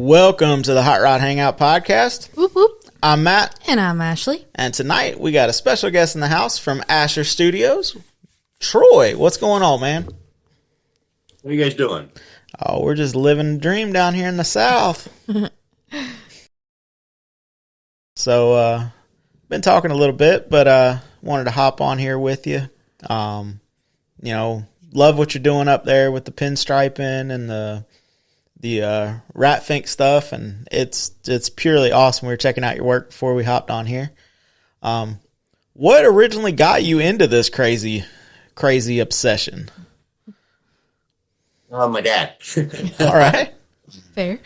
Welcome to the Hot Rod Hangout podcast. Whoop, whoop. I'm Matt. And I'm Ashley. And tonight we got a special guest in the house from Asher Studios. Troy, what's going on, man? What are you guys doing? Oh, we're just living the dream down here in the South. So, been talking a little bit, but wanted to hop on here with you. Love what you're doing up there with the pinstriping and the rat fink stuff, and it's purely awesome. We were checking out your work before we hopped on here. What originally got you into this crazy obsession? My dad. All right. Fair.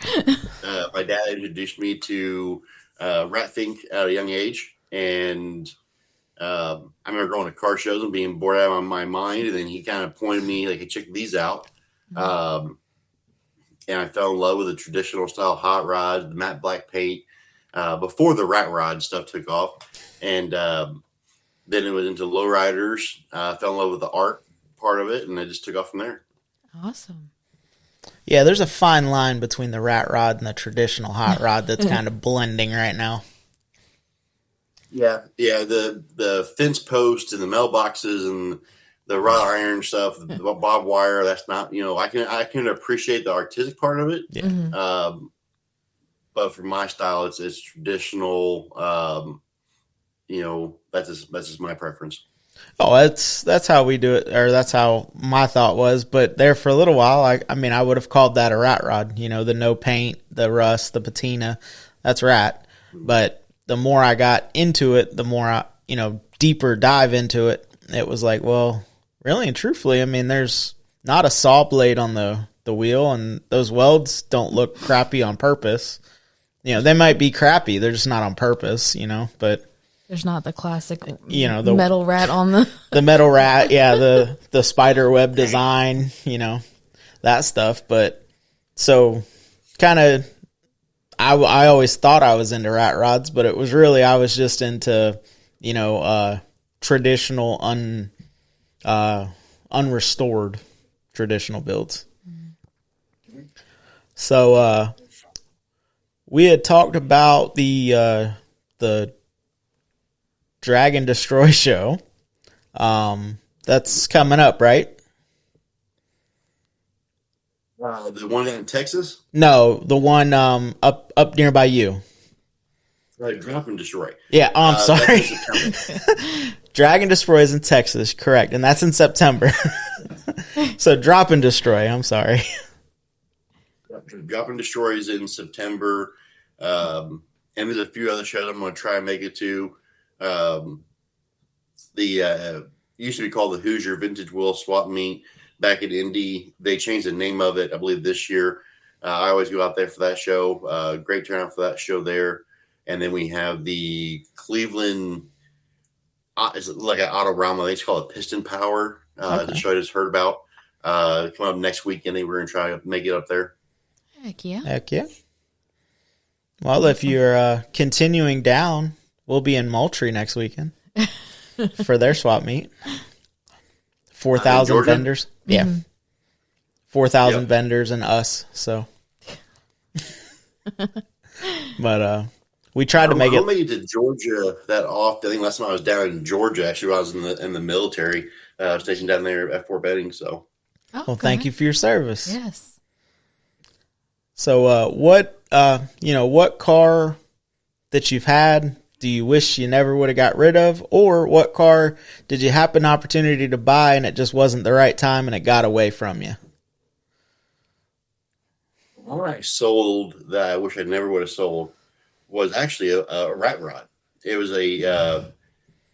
My dad introduced me to rat fink at a young age, and I remember going to car shows and being bored out of my mind, and then he kind of pointed me, like, hey, check these out. And I fell in love with the traditional style hot rods, the matte black paint, before the rat rod stuff took off. And then it was into lowriders. I fell in love with the art part of it, and I just took off from there. Awesome. Yeah, there's a fine line between the rat rod and the traditional hot rod that's kind of blending right now. Yeah, the fence posts and the mailboxes and the wrought iron stuff, the barbed wire. That's not, I can appreciate the artistic part of it. Yeah. Mm-hmm. But for my style, it's traditional. That's just my preference. Oh, that's how we do it, or that's how my thought was. But there for a little while, I would have called that a rat rod. The no paint, the rust, the patina. That's rat. But the more I got into it, the more I, deeper dive into it, it was like, well, really and truthfully, there's not a saw blade on the wheel, and those welds don't look crappy on purpose. They might be crappy. They're just not on purpose, but there's not the classic, the metal rat on the metal rat. Yeah. The spider web design, that stuff. But so kind of, I always thought I was into rat rods, but it was really, I was just into, traditional, unrestored traditional builds. So, we had talked about the Drag and Destroy show. That's coming up, right? The one in Texas? No, the one up nearby you. Drop and Destroy. Yeah, I'm sorry. Drag and Destroy is in Texas, correct, and that's in September. So Drop and Destroy, I'm sorry. Drop and Destroy is in September, and there's a few other shows I'm going to try and make it to. It used to be called the Hoosier Vintage Wheel Swap Meet back in Indy. They changed the name of it, I believe, this year. I always go out there for that show. Great turnout for that show there. And then we have the Cleveland, it's like an Autorama. I think it's called Piston Power. The show I just heard about. Coming up next weekend, we're going to try to make it up there. Heck yeah. Heck yeah. Well, if you're continuing down, we'll be in Moultrie next weekend for their swap meet. 4,000 vendors. Yeah. Mm-hmm. 4,000 vendors and us. So, but we tried to make it. I don't make it to Georgia that often. I think last time I was down in Georgia, actually, when I was in the military, stationed down there at Fort Benning. So, well, thank you for your service. Yes. So, what car that you've had do you wish you never would have got rid of, or what car did you happen opportunity to buy and it just wasn't the right time and it got away from you? All I sold that I wish I never would have sold was actually a rat rod. It was a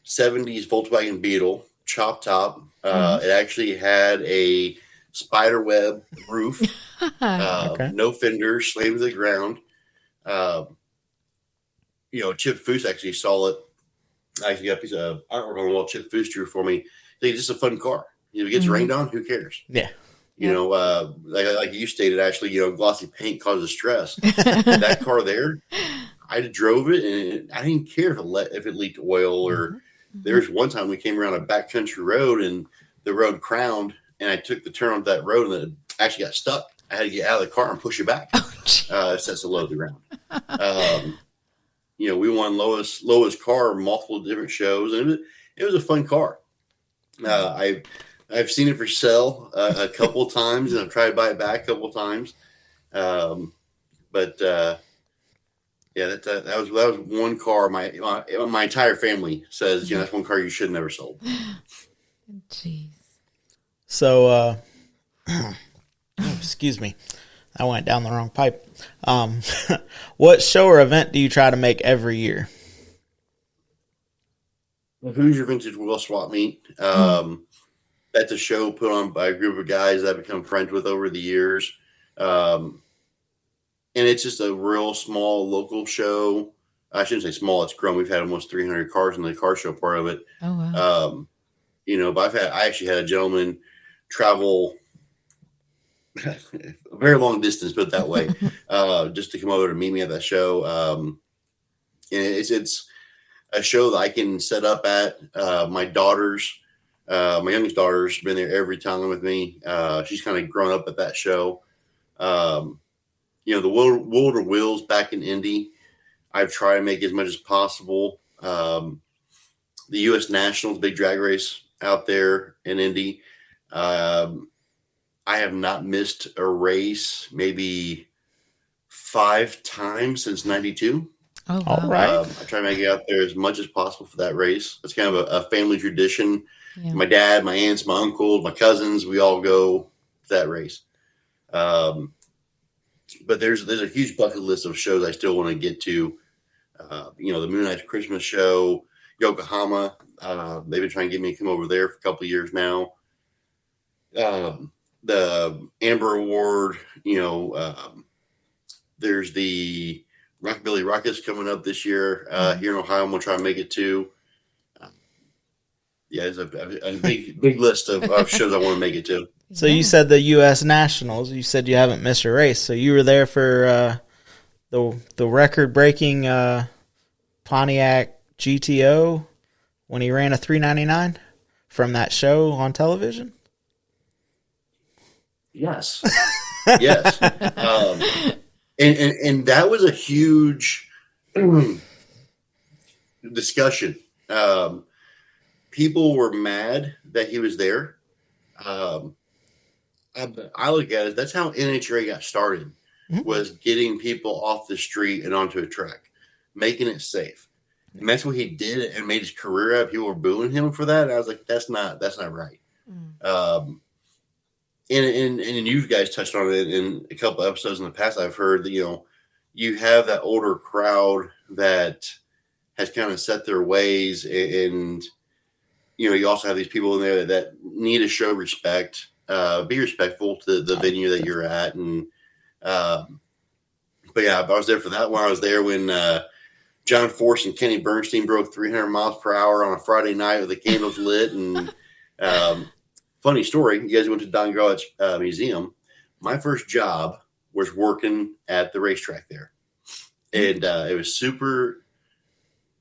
70s Volkswagen Beetle chop top. It actually had a spider web roof, no fenders, slammed to the ground. Chip Foose actually saw it. I actually got a piece of artwork on the wall. Chip Foose drew for me. It's just a fun car. If it gets rained on, who cares? Yeah. Like you stated, Ashley, glossy paint causes stress. That car there, I drove it and I didn't care if it leaked oil or. There's one time we came around a backcountry road and the road crowned, and I took the turn on that road and it actually got stuck. I had to get out of the car and push it back. sets the low to the ground. We won lowest car multiple different shows, and it was a fun car. I've seen it for sale a couple times, and I've tried to buy it back a couple times. That was one car. My entire family says, that's one car you should have never sold. Jeez. So, excuse me, I went down the wrong pipe. What show or event do you try to make every year? The Hoosier Vintage Wheel Swap Meet. That's a show put on by a group of guys that I've become friends with over the years. And it's just a real small local show. I shouldn't say small; it's grown. We've had almost 300 cars in the car show part of it. Oh wow! But I actually had a gentleman travel a very long distance, put it that way, just to come over to meet me at that show. And it's a show that I can set up at. My youngest daughter's been there every time with me. She's kind of grown up at that show. The World of Wheels back in Indy, I've tried to make as much as possible. The U.S. Nationals, big drag race out there in Indy. I have not missed a race maybe 5 times since '92. Oh, wow. All right. I try to make it out there as much as possible for that race. It's kind of a family tradition. Yeah. My dad, my aunts, my uncles, my cousins, we all go to that race. But there's a huge bucket list of shows I still want to get to. The Moonlight Christmas show, Yokohama. They've been trying to get me to come over there for a couple of years now. The Amber Award, there's the Rockabilly Rockets coming up this year here in Ohio. I'm going to try and make it to. It's a big list of shows I want to make it to. So you said the U.S. Nationals. You said you haven't missed a race. So you were there for the record-breaking Pontiac GTO when he ran a 399 from that show on television? Yes. Yes. And that was a huge discussion. People were mad that he was there. I look at it, that's how NHRA got started, was getting people off the street and onto a track, making it safe. And that's what he did and made his career out of. People were booing him for that. And I was like, that's not right. And you guys touched on it in a couple episodes in the past. I've heard that, you have that older crowd that has kind of set their ways, and you also have these people in there that need to show respect. Be respectful to the venue that you're at. And, but yeah, I was there for that one. I was there when, John Force and Kenny Bernstein broke 300 miles per hour on a Friday night with the candles lit. And, funny story. You guys went to Don Garlitz Museum. My first job was working at the racetrack there. And, it was super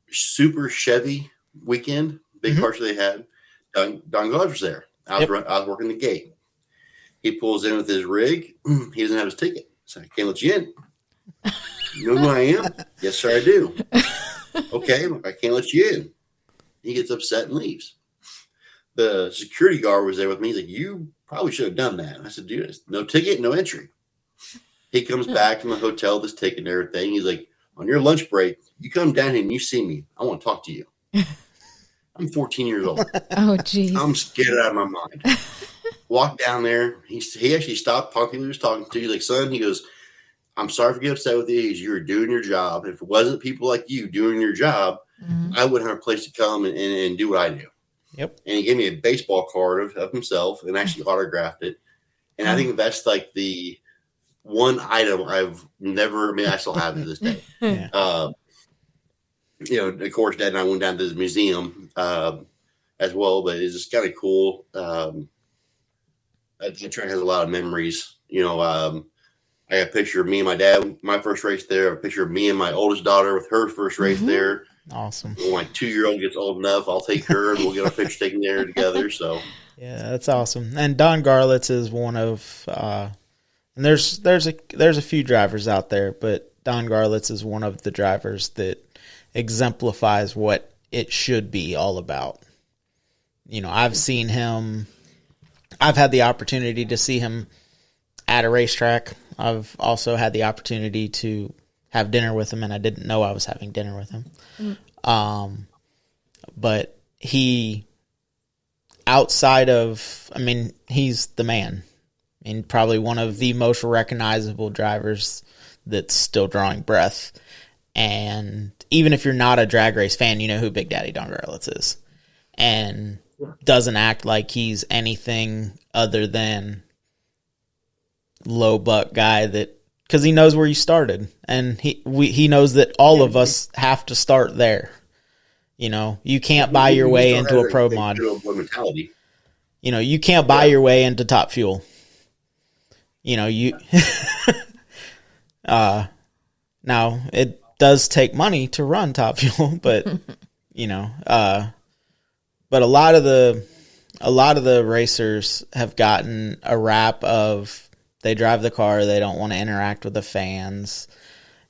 Chevy weekend, big car show they had. Don Garlitz was there. I was working the gate. He pulls in with his rig. He doesn't have his ticket. So I can't let you in. You know who I am? Yes, sir, I do. Okay, I can't let you in. He gets upset and leaves. The security guard was there with me. He's like, you probably should have done that. I said, dude, no ticket, no entry. He comes back from the hotel, this ticket and everything. He's like, on your lunch break, you come down here and you see me. I want to talk to you. I'm 14 years old. Oh, geez. I'm scared out of my mind. Walked down there. He actually stopped talking. He was talking to you like, son, he goes, I'm sorry for getting upset with you. You were doing your job. If it wasn't people like you doing your job, I wouldn't have a place to come and do what I do. Yep. And he gave me a baseball card of himself and actually autographed it. And I think that's like the one item I still have to this day. Yeah. Of course, Dad and I went down to the museum as well, but it's just kind of cool. That track has a lot of memories. I got a picture of me and my dad, my first race there. A picture of me and my oldest daughter with her first race there. Awesome. When my 2-year-old gets old enough, I'll take her and we'll get our picture taken there together. So yeah, that's awesome. And Don Garlitz is one of And there's a few drivers out there, but Don Garlits is one of the drivers that exemplifies what it should be all about. You know, I've had the opportunity to see him at a racetrack. I've also had the opportunity to have dinner with him, and I didn't know I was having dinner with him. But he, outside of, I mean, he's the man. I mean, probably one of the most recognizable drivers that's still drawing breath. And even if you're not a drag race fan, you know who Big Daddy Don Garlits is. And doesn't act like he's anything other than low buck guy, that because he knows where you started, and he knows that all of us have to start there. You know, you can't buy your way into a pro mod. Mentality. You know, you can't buy your way into Top Fuel. You know, you now it does take money to run Top Fuel, but you know, but a lot of the racers have gotten a rap of they drive the car, they don't want to interact with the fans.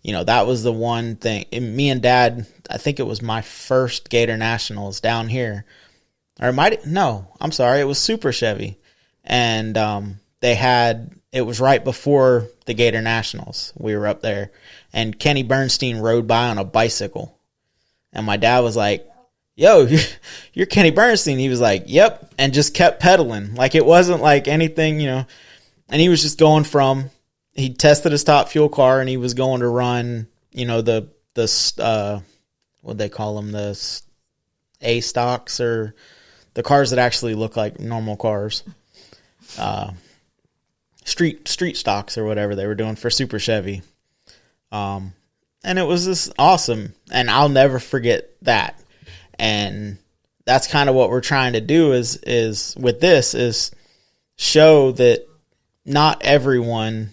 You know, that was the one thing. Me and Dad, I think it was my first Gator Nationals down here. Or I'm sorry, it was Super Chevy. And it was right before the Gator Nationals. We were up there. And Kenny Bernstein rode by on a bicycle. And my dad was like, yo, you're Kenny Bernstein. He was like, yep. And just kept pedaling. Like, it wasn't like anything, you know. And he was just going he tested his Top Fuel car, and he was going to run, you know, the what they call them, the A stocks, or the cars that actually look like normal cars. Street stocks or whatever they were doing for Super Chevy. And it was just awesome. And I'll never forget that. And that's kind of what we're trying to do is with this is show that not everyone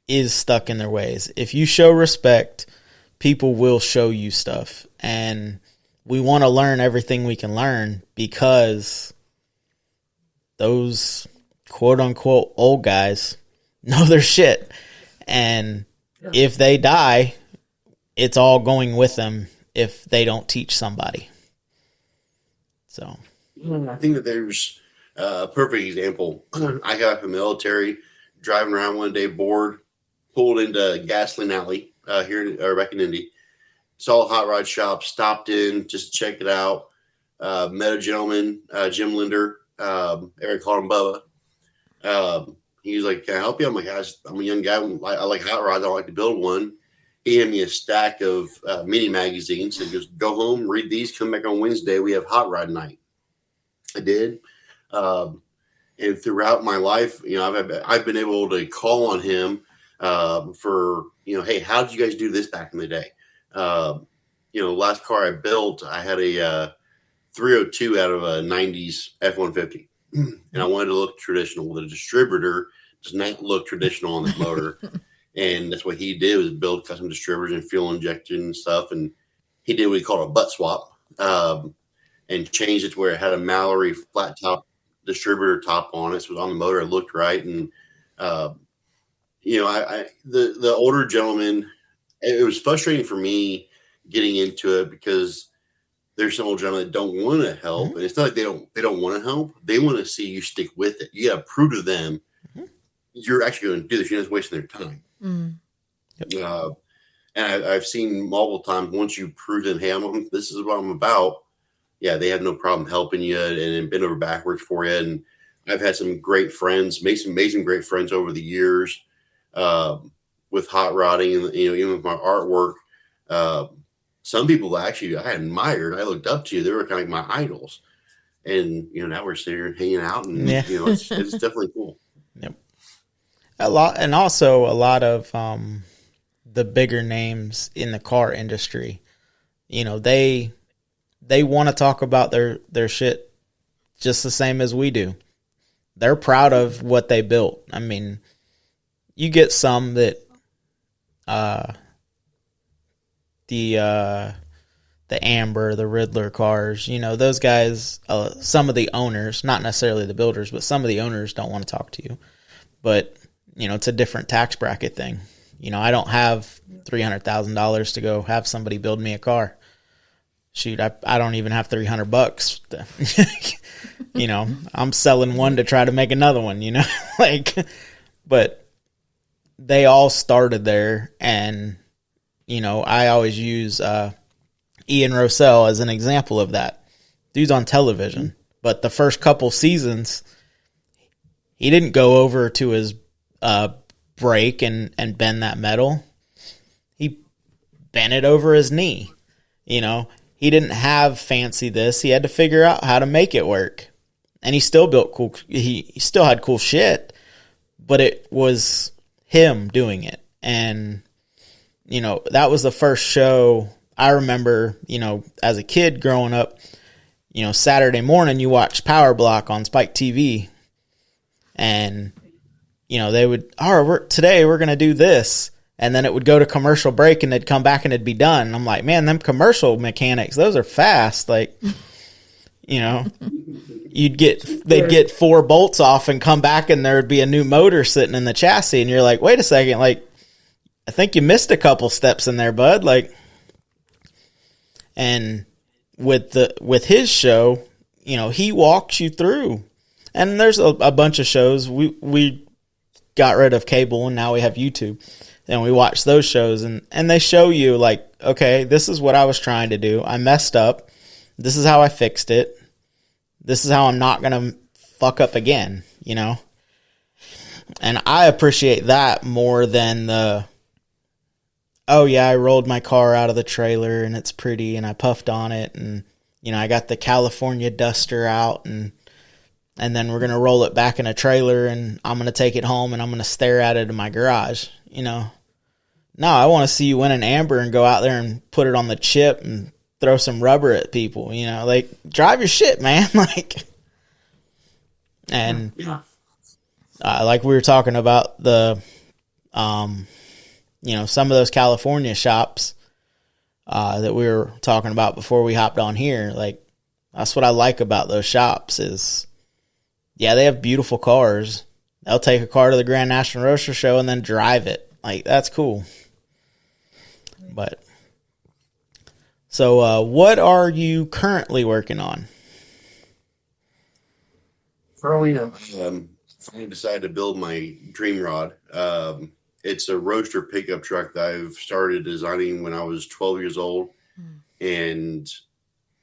is stuck in their ways. If you show respect, people will show you stuff. And we want to learn everything we can learn, because those quote unquote old guys know their shit. And if they die, it's all going with them if they don't teach somebody. So I think that there's a perfect example. I got out of the military, driving around one day bored, pulled into Gasoline Alley back in Indy, saw a hot rod shop, stopped in just to check it out, met a gentleman, Jim Linder, Eric called him Bubba. He was like, can I help you? I'm like, I'm a young guy. I like hot rods. I like to build one. He handed me a stack of mini magazines and goes, go home, read these, come back on Wednesday. We have hot rod night. I did. And throughout my life, you know, I've been able to call on him for, you know, hey, how did you guys do this back in the day? You know, last car I built, I had a 302 out of a 90s F-150. And I wanted to look traditional. The distributor does not look traditional on the motor. And that's what he did, was build custom distributors and fuel injection and stuff. And he did what he called a butt swap, and changed it to where it had a Mallory flat top distributor top on it. So it was on the motor. It looked right. And, you know, the older gentleman, it was frustrating for me getting into it, because there's some old gentlemen that don't want to help. Mm-hmm. And it's not like they don't want to help. They want to see you stick with it. You got to prove to them you're actually going to do this. You're not wasting their time. Mm. And I've seen multiple times, once you prove them, hey, this is what I'm about. Yeah, they have no problem helping you and bend over backwards for you. And I've had some great friends, made some amazing great friends over the years with hot rodding, and, you know, even with my artwork. Some people actually I admired, I looked up to. They were kind of like my idols. And, you know, now we're sitting here hanging out, and, you know, it's definitely cool. Yep. A lot of the bigger names in the car industry, you know, they want to talk about their shit just the same as we do. They're proud of what they built. I mean, you get some that the Amber, the Riddler cars, you know, those guys, some of the owners, not necessarily the builders, but some of the owners don't want to talk to you. But it's a different tax bracket thing. I don't have $300,000 to go have somebody build me a car. Shoot, I don't even have $300. I'm selling one to try to make another one, but they all started there. And, I always use Ian Rossell as an example of that. Dude's on television, but the first couple seasons, he didn't go over to his brake and bend that metal. He bent it over his knee. He didn't have fancy this. He had to figure out how to make it work. And he still built cool. He still had cool shit, but it was him doing it. And, that was the first show I remember, as a kid growing up, Saturday morning you watch Power Block on Spike TV. And, they would, today we're going to do this. And then it would go to commercial break and they'd come back and it'd be done. And I'm like, man, them commercial mechanics, those are fast. Like, they'd get 4 bolts off and come back and there'd be a new motor sitting in the chassis. And you're like, wait a second. Like, I think you missed a couple steps in there, bud. Like, and with his show, he walks you through. And there's a bunch of shows. We got rid of cable and now we have YouTube. And we watch those shows and they show you like, okay, this is what I was trying to do. I messed up. This is how I fixed it. This is how I'm not going to fuck up again, And I appreciate that more than I rolled my car out of the trailer and it's pretty and I puffed on it and, I got the California Duster out and then we're going to roll it back in a trailer and I'm going to take it home and I'm going to stare at it in my garage, No, I want to see you win an Amber and go out there and put it on the chip and throw some rubber at people, like drive your shit, man. And like we were talking about the, some of those California shops that we were talking about before we hopped on here. Like that's what I like about those shops is, they have beautiful cars. They'll take a car to the Grand National Roadster Show and then drive it. Like that's cool. But so, what are you currently working on? I decided to build my dream rod. It's a Roadster pickup truck that I've started designing when I was 12 years old and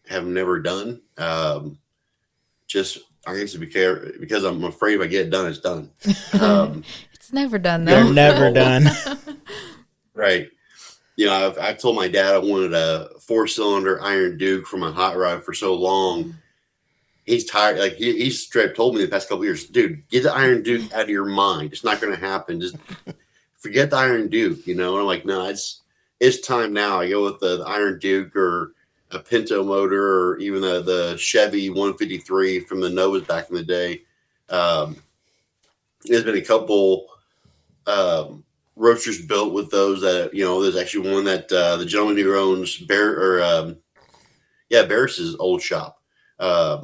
have never done. I guess because I'm afraid if I get it done, it's done. It's never done, though. You're never done. Right. I've told my dad I wanted a 4-cylinder Iron Duke for my hot rod for so long. He's tired. Like he's straight told me the past couple of years, dude, get the Iron Duke out of your mind. It's not going to happen. Just forget the Iron Duke, And I'm like, no, it's time now. I go with the Iron Duke or a Pinto motor or even the Chevy 153 from the Novas back in the day. There's been a couple Roadsters built with those that, there's actually one that the gentleman who owns Barris's old shop had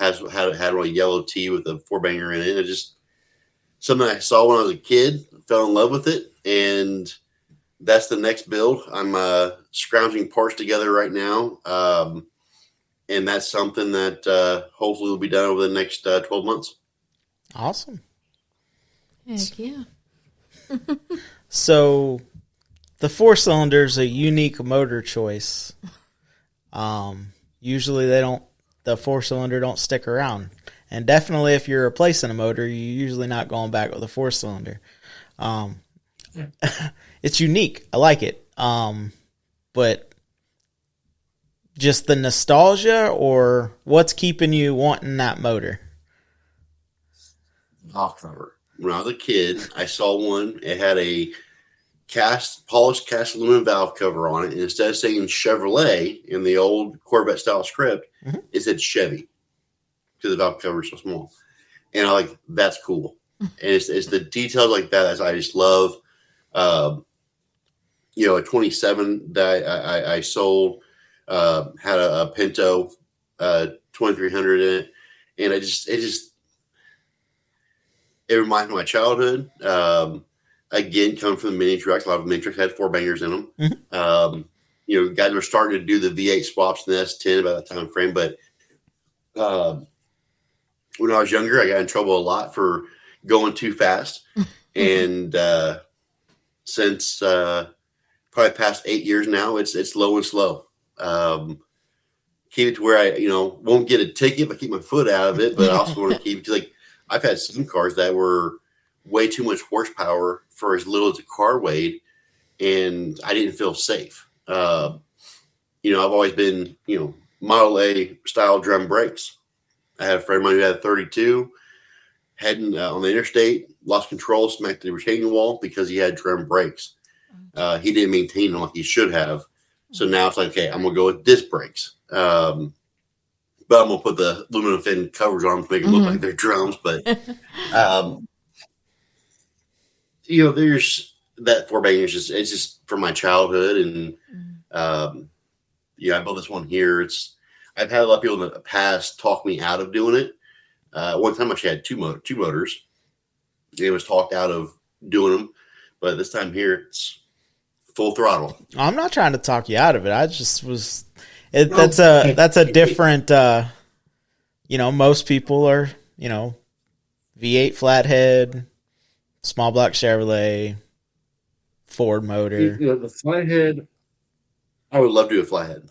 a yellow T with a 4-banger in it. It's just something I saw when I was a kid, fell in love with it, and that's the next build. I'm scrounging parts together right now, and that's something that hopefully will be done over the next 12 months. Awesome. Heck yeah. So the 4-cylinder is a unique motor choice. Usually the 4-cylinder don't stick around. And definitely if you're replacing a motor, you're usually not going back with a 4-cylinder. It's unique. I like it. But just the nostalgia or what's keeping you wanting that motor? Valve cover. When I was a kid, I saw one. It had a polished cast aluminum valve cover on it. And instead of saying Chevrolet in the old Corvette style script, it said Chevy because the valve cover is so small. And that's cool. And it's the details like that I just love. A 27 that I sold had a Pinto 2300 in it. And It reminds me of my childhood. Again, coming from the mini trucks, a lot of mini trucks had 4-bangers in them. Guys were starting to do the V8 swaps in the S10 about that time frame. But when I was younger, I got in trouble a lot for going too fast. And since probably past 8 years now, it's low and slow. Keep it to where I, won't get a ticket, but keep my foot out of it. But I also want to keep, like, I've had some cars that were way too much horsepower for as little as a car weighed, and I didn't feel safe. I've always been, Model A style drum brakes. I had a friend of mine who had a 32, heading on the interstate, lost control, smacked the retaining wall because he had drum brakes. He didn't maintain them like he should have. So now it's like, okay, I'm going to go with disc brakes. But I'm going to put the aluminum fin covers on them to make it look like they're drums. But, there's that 4-banger. It's just from my childhood. And, I built this one here. I've had a lot of people in the past talk me out of doing it. One time I actually had two motors. It was talked out of doing them. But this time here, it's full throttle. I'm not trying to talk you out of it. I just was. That's a different. Most people are V8 flathead, small block Chevrolet, Ford motor. The flathead. I would love to do a flathead.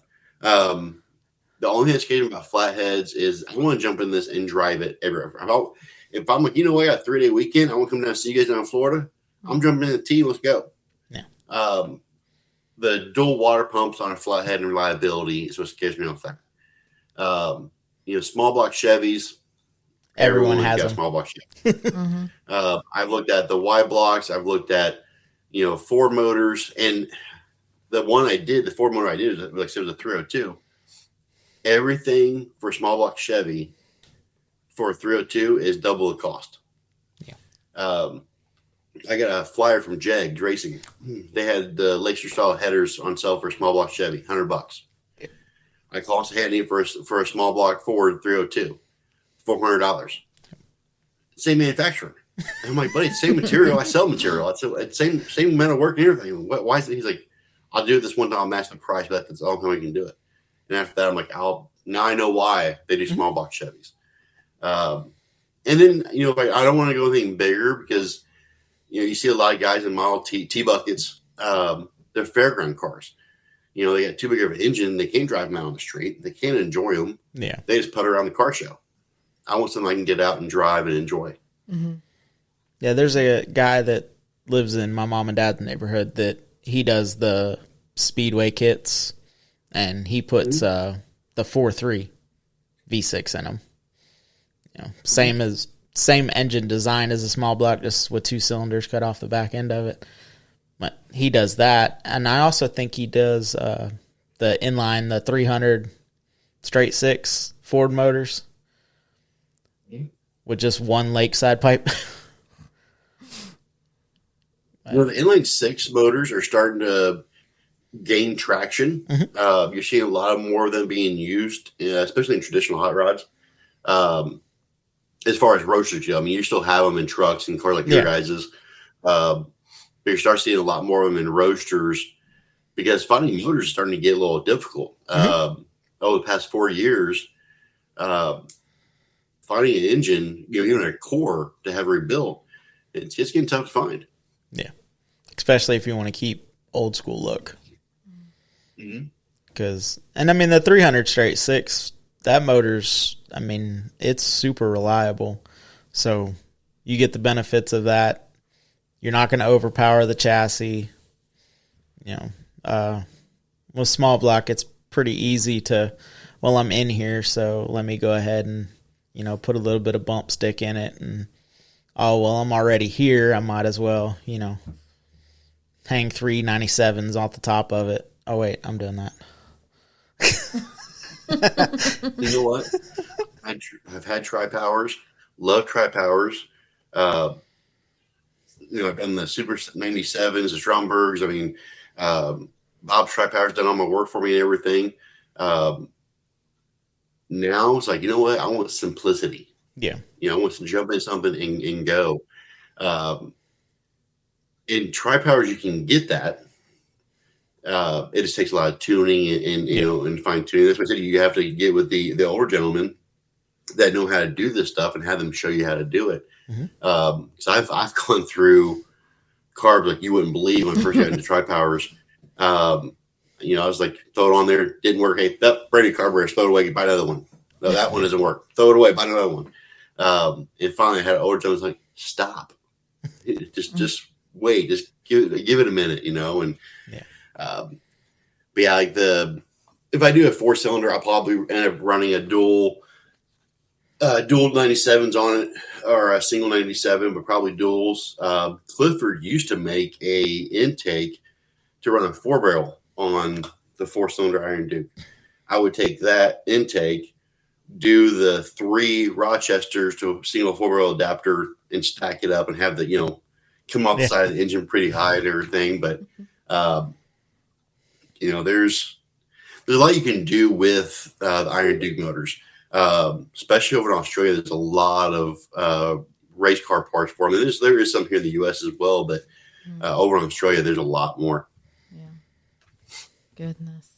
The only thing that's scary about flatheads is I want to jump in this and drive it everywhere. If I'm like, I got a 3-day weekend, I want to come down and see you guys down in Florida. I'm jumping in the T. Let's go. Yeah. The dual water pumps on a flathead and reliability is what scares me off that. Small block Chevys. Everyone has got them. Small block Chevy. I've looked at the Y blocks. I've looked at, Ford motors. And the Ford motor I did, like I said, it was a 302. Everything for small block Chevy for a 302 is double the cost. Yeah. I got a flyer from Jegs Racing. They had the Lakeshore style headers on sale for a small block Chevy, $100. Yeah. I called Handy for a small block Ford 302, $400. Same manufacturer. And I'm like, buddy, same material. I sell material. It's same amount of work and everything. Why is it? He's like, I'll do it this one time. I'll match the price, but that's the only time we can do it. And after that, I'm like, now I know why they do small block Chevys. And then, I don't want to go anything bigger because, you see a lot of guys in Model T-buckets. They're fairground cars. They got too big of an engine. They can't drive them out on the street. They can't enjoy them. Yeah. They just put around the car show. I want something I can get out and drive and enjoy. Mm-hmm. Yeah, there's a guy that lives in my mom and dad's neighborhood that he does the Speedway kits, and he puts the 4.3 V6 in them. Same engine design as a small block, just with 2 cylinders cut off the back end of it. But he does that, and I also think he does the inline, the 300 straight 6 Ford motors with just one lakeside pipe. The inline 6 motors are starting to gain traction. You're seeing a lot more of them being used, especially in traditional hot rods. As far as roadsters go, you still have them in trucks and cars like your guys's. But you start seeing a lot more of them in roadsters because finding motors is starting to get a little difficult. Over the past 4 years, finding an engine, even a core to have rebuilt, it's getting tough to find. Yeah, especially if you want to keep old school look. Because, the 300 straight 6, that motor's, it's super reliable. So you get the benefits of that. You're not going to overpower the chassis. With small block, it's pretty easy to, I'm in here, so let me go ahead and, put a little bit of bump stick in it. And, I'm already here. I might as well, hang 3 97s off the top of it. Oh, wait, I'm doing that. You know what? I've had tri-powers, love tri-powers. I've done the Super 97s, the Strombergs. Bob's tri-powers done all my work for me and everything. Now it's like, you know what? I want simplicity. Yeah. Wants to jump in something and go. In Tri-Powers, you can get that. It just takes a lot of tuning and fine tuning. That's why I said you have to get with the older gentlemen that know how to do this stuff and have them show you how to do it. Mm-hmm. So I've gone through carbs like you wouldn't believe when I first got into Tri-Powers. I was like, throw it on there, didn't work. Hey, that brand new carburetor, throw it away, buy another one. No, that one doesn't work. Throw it away, buy another one. And finally, I had an older gentleman like, stop, just wait, just give it a minute, and but yeah, like if I do a 4-cylinder, I'll probably end up running a dual 97s on it or a single 97, but probably duals. Clifford used to make a intake to run a 4-barrel on the 4-cylinder Iron Duke. I would take that intake, do the 3 Rochesters to a single 4-barrel adapter and stack it up and have the, come off the side of the engine pretty high and everything. But, there's a lot you can do with the Iron Duke motors. Especially over in Australia, there's a lot of race car parts for them. There is some here in the U.S. as well, but over in Australia, there's a lot more. Yeah. Goodness.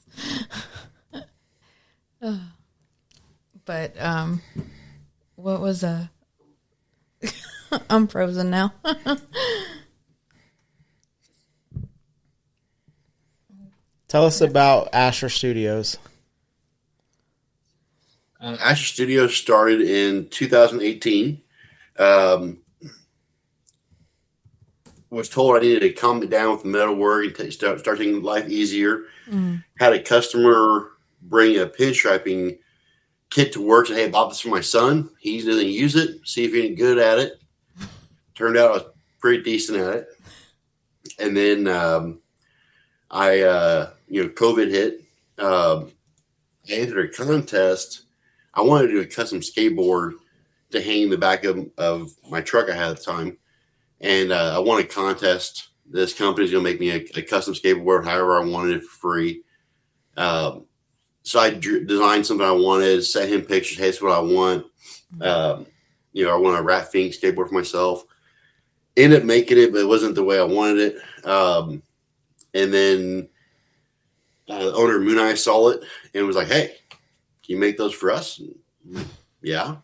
But what was I'm frozen now. Tell us about Asher Studios. Asher Studios started in 2018. Was told I needed to calm it down with metalwork and start taking life easier. Had a customer bring a pinstriping kit to work. Said, "Hey, I bought this for my son. He doesn't use it. See if you're any good at it." Turned out I was pretty decent at it. And then COVID hit. I entered a contest. I wanted to do a custom skateboard to hang in the back of my truck I had at the time. And I won a contest. This company's going to make me a custom skateboard however I wanted it for free. So I designed something I wanted, sent him pictures. Hey, this is what I want. I want a Rat Fink skateboard for myself. Ended up making it, but it wasn't the way I wanted it. And then the owner of Moon Eye saw it and was like, "Hey, can you make those for us?" Yeah.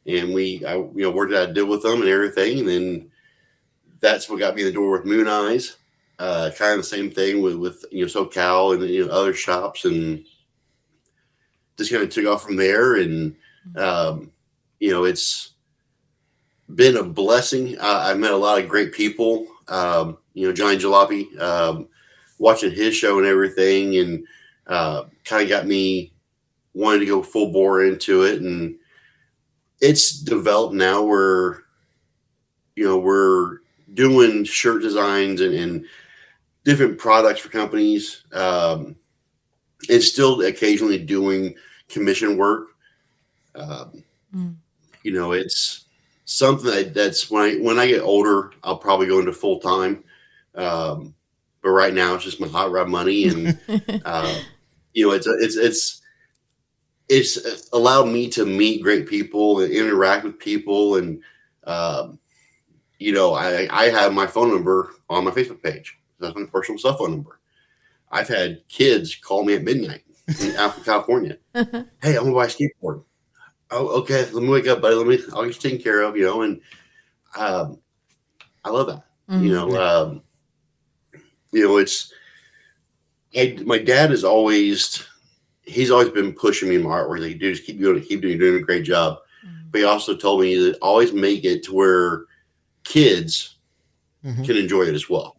And I worked out a deal with them and everything. And then that's what got me in the door with Moon Eyes. Kind of the same thing with SoCal and other shops, and just kind of took off from there. And it's been a blessing. I met a lot of great people. Johnny Jalopy, watching his show and everything, and kind of got me wanting to go full bore into it. And it's developed now where we're doing shirt designs and different products for companies. And still occasionally doing commission work. It's something that's when I get older, I'll probably go into full time. But right now it's just my hot rod money, and it's allowed me to meet great people and interact with people, and I have my phone number on my Facebook page. That's my personal cell phone number. I've had kids call me at midnight out from California. "Hey, I'm gonna buy a skateboard." "Oh, okay. Let me wake up, buddy. I'll get you taken care of." And I love that. My dad is he's always been pushing me in my artwork. Like, "Dude, just keep doing it. You're doing a great job." But he also told me that always make it to where kids can enjoy it as well.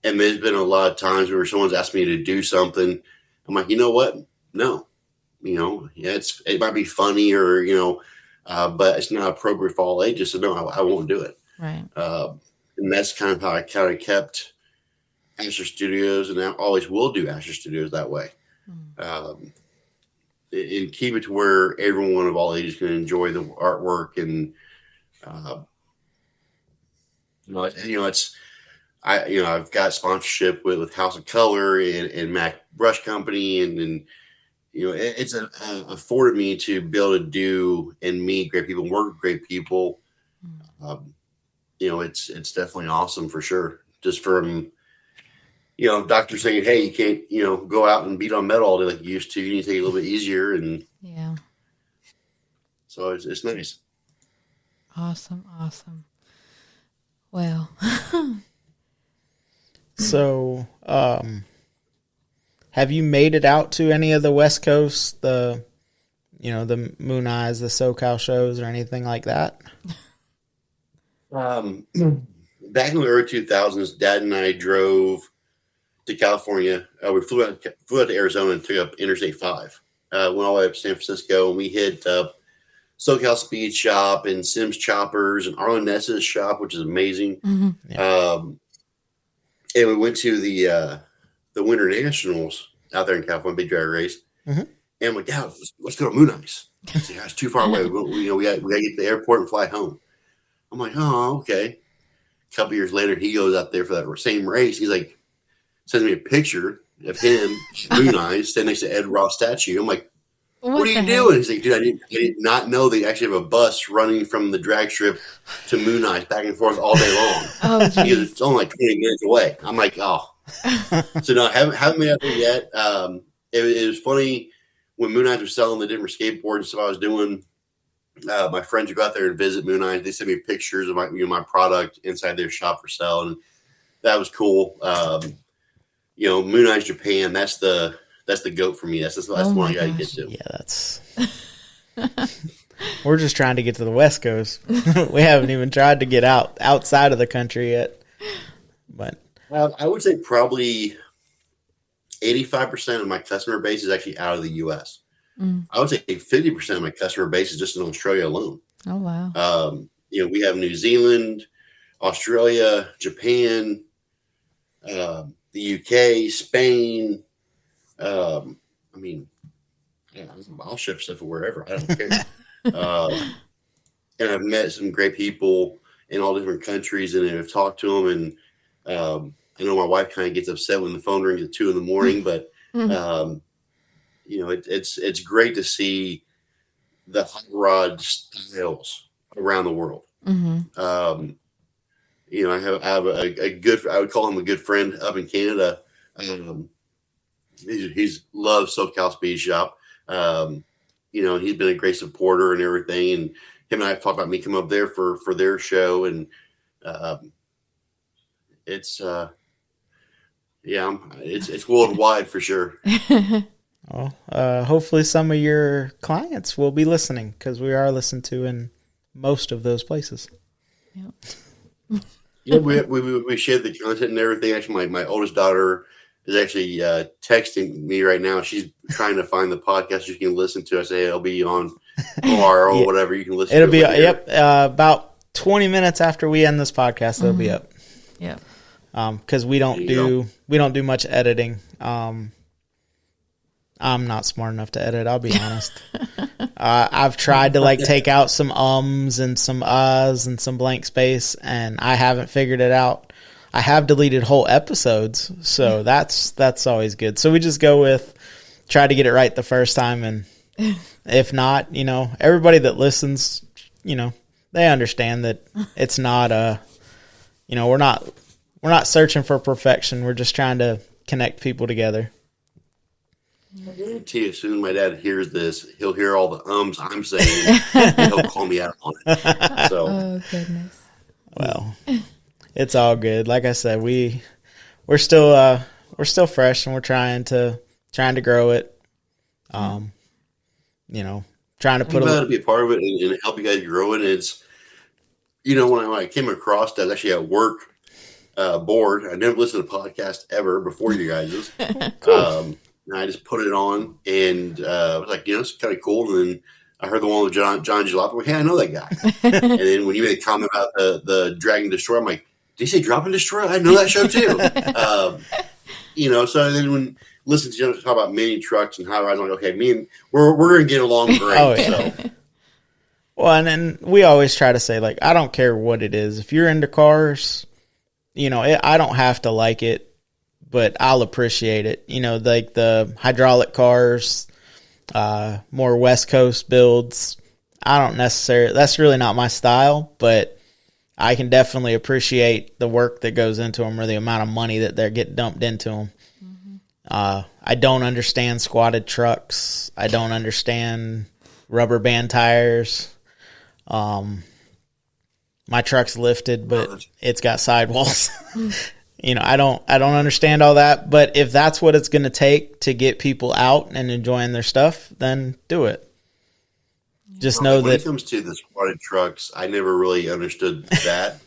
And there's been a lot of times where someone's asked me to do something. I'm like, you know what? No. It might be funny or, but it's not appropriate for all ages. So no, I won't do it. Right. And that's kind of how I kind of kept Asher Studios, and I always will do Asher Studios that way. And keep it to where everyone of all ages can enjoy the artwork. And, I've got sponsorship with House of Color and Mac Brush Company, and it's afforded me to be able to do and meet great people, work with great people. It's definitely awesome for sure. Just from, doctors saying, hey, you can't, go out and beat on metal all day like you used to. You need to take it a little bit easier. And Yeah. so it's nice. Awesome. Well, So, have you made it out to any of the West Coast, the Moon Eyes, the SoCal shows, or anything like that? Back in the early 2000s, Dad and I drove to California. We flew out to Arizona and took up Interstate 5. Went all the way up to San Francisco, and we hit SoCal Speed Shop and Sims Choppers and Arlen Ness's shop, which is amazing. mm-hmm. And we went to the Winter Nationals out there in California, big drag race. Mhm. And I'm like, Dad, let's go to Moon Eyes. I said, it's too far away. We got to get to the airport and fly home. I'm like, oh, okay. A couple years later, he goes out there for that same race. He's like, sends me a picture of him, Moon Eyes, standing next to Ed Ross statue. I'm like, what are you doing? He's like, dude, I did not know they actually have a bus running from the drag strip to Moon Eyes back and forth all day long. Oh, Because it's only like 20 minutes away. I'm like, oh. So no, haven't made out there yet. It was funny when Moon Eyes was selling the different skateboards and stuff I was doing. My friends would go out there and visit Moon Eyes. They sent me pictures of my product inside their shop for sale, and that was cool. Moon Eyes Japan. That's the goat for me. That's the one I got to get to. Yeah, that's. We're just trying to get to the West Coast. We haven't even tried to get outside of the country yet. But I would say probably 85% of my customer base is actually out of the U.S. I would say 50% of my customer base is just in Australia alone. Oh, wow. We have New Zealand, Australia, Japan, the UK, Spain. I'll ship stuff wherever. I don't care. And I've met some great people in all different countries, and I've talked to them. And I know my wife kind of gets upset when the phone rings at 2 a.m, but it's great to see the hot rod styles around the world. Mm-hmm. I have a good, I would call him a good friend up in Canada. He's loves SoCal Speed Shop. He's been a great supporter and everything. And him and I have talked about me coming up there for their show. And it's worldwide for sure. Well, hopefully some of your clients will be listening, because we are listened to in most of those places. Yep. Yeah, we shared the content and everything. Actually, my oldest daughter is actually texting me right now. She's trying to find the podcast you can listen to. I say it'll be on OR or whatever you can listen to. It'll be about 20 minutes after we end this podcast. It'll be up. Yeah. Because we don't do much editing. I'm not smart enough to edit, I'll be honest. I've tried to take out some ums and some uhs and some blank space, and I haven't figured it out. I have deleted whole episodes, so that's always good. So we just go with try to get it right the first time, and if not, everybody that listens, they understand that it's not we're not searching for perfection. We're just trying to connect people together. I guarantee as soon as my dad hears this, he'll hear all the ums I'm saying, and he'll call me out on it. So, Oh, goodness. Well, it's all good. Like I said, we're still fresh, and we're trying to grow it. Trying to put I'm glad to be a part of it and help you guys grow it. It's when I came across that, I was actually at work bored. I never listened to a podcast ever before you guys'. Cool. And I just put it on, and I was like, it's kind of cool. And then I heard the one with John Jalapa. Like, hey, I know that guy. And then when you made a comment about the Dragon Destroyer, I'm like, did you say Drop and Destroy? I know that show too. So then when listening to you talk about mini trucks and high rides, I'm like, okay, we're going to get along great. Oh, yeah. So. Well, and then we always try to say, I don't care what it is. If you're into cars, I don't have to like it, but I'll appreciate it. The hydraulic cars, more West Coast builds. I don't necessarily, that's really not my style, but I can definitely appreciate the work that goes into them or the amount of money that they're getting dumped into them. I don't understand squatted trucks. I don't understand rubber band tires. My truck's lifted, but it's got sidewalls. I don't understand all that. But if that's what it's going to take to get people out and enjoying their stuff, then do it. Just know when that it comes to the squatted trucks, I never really understood that.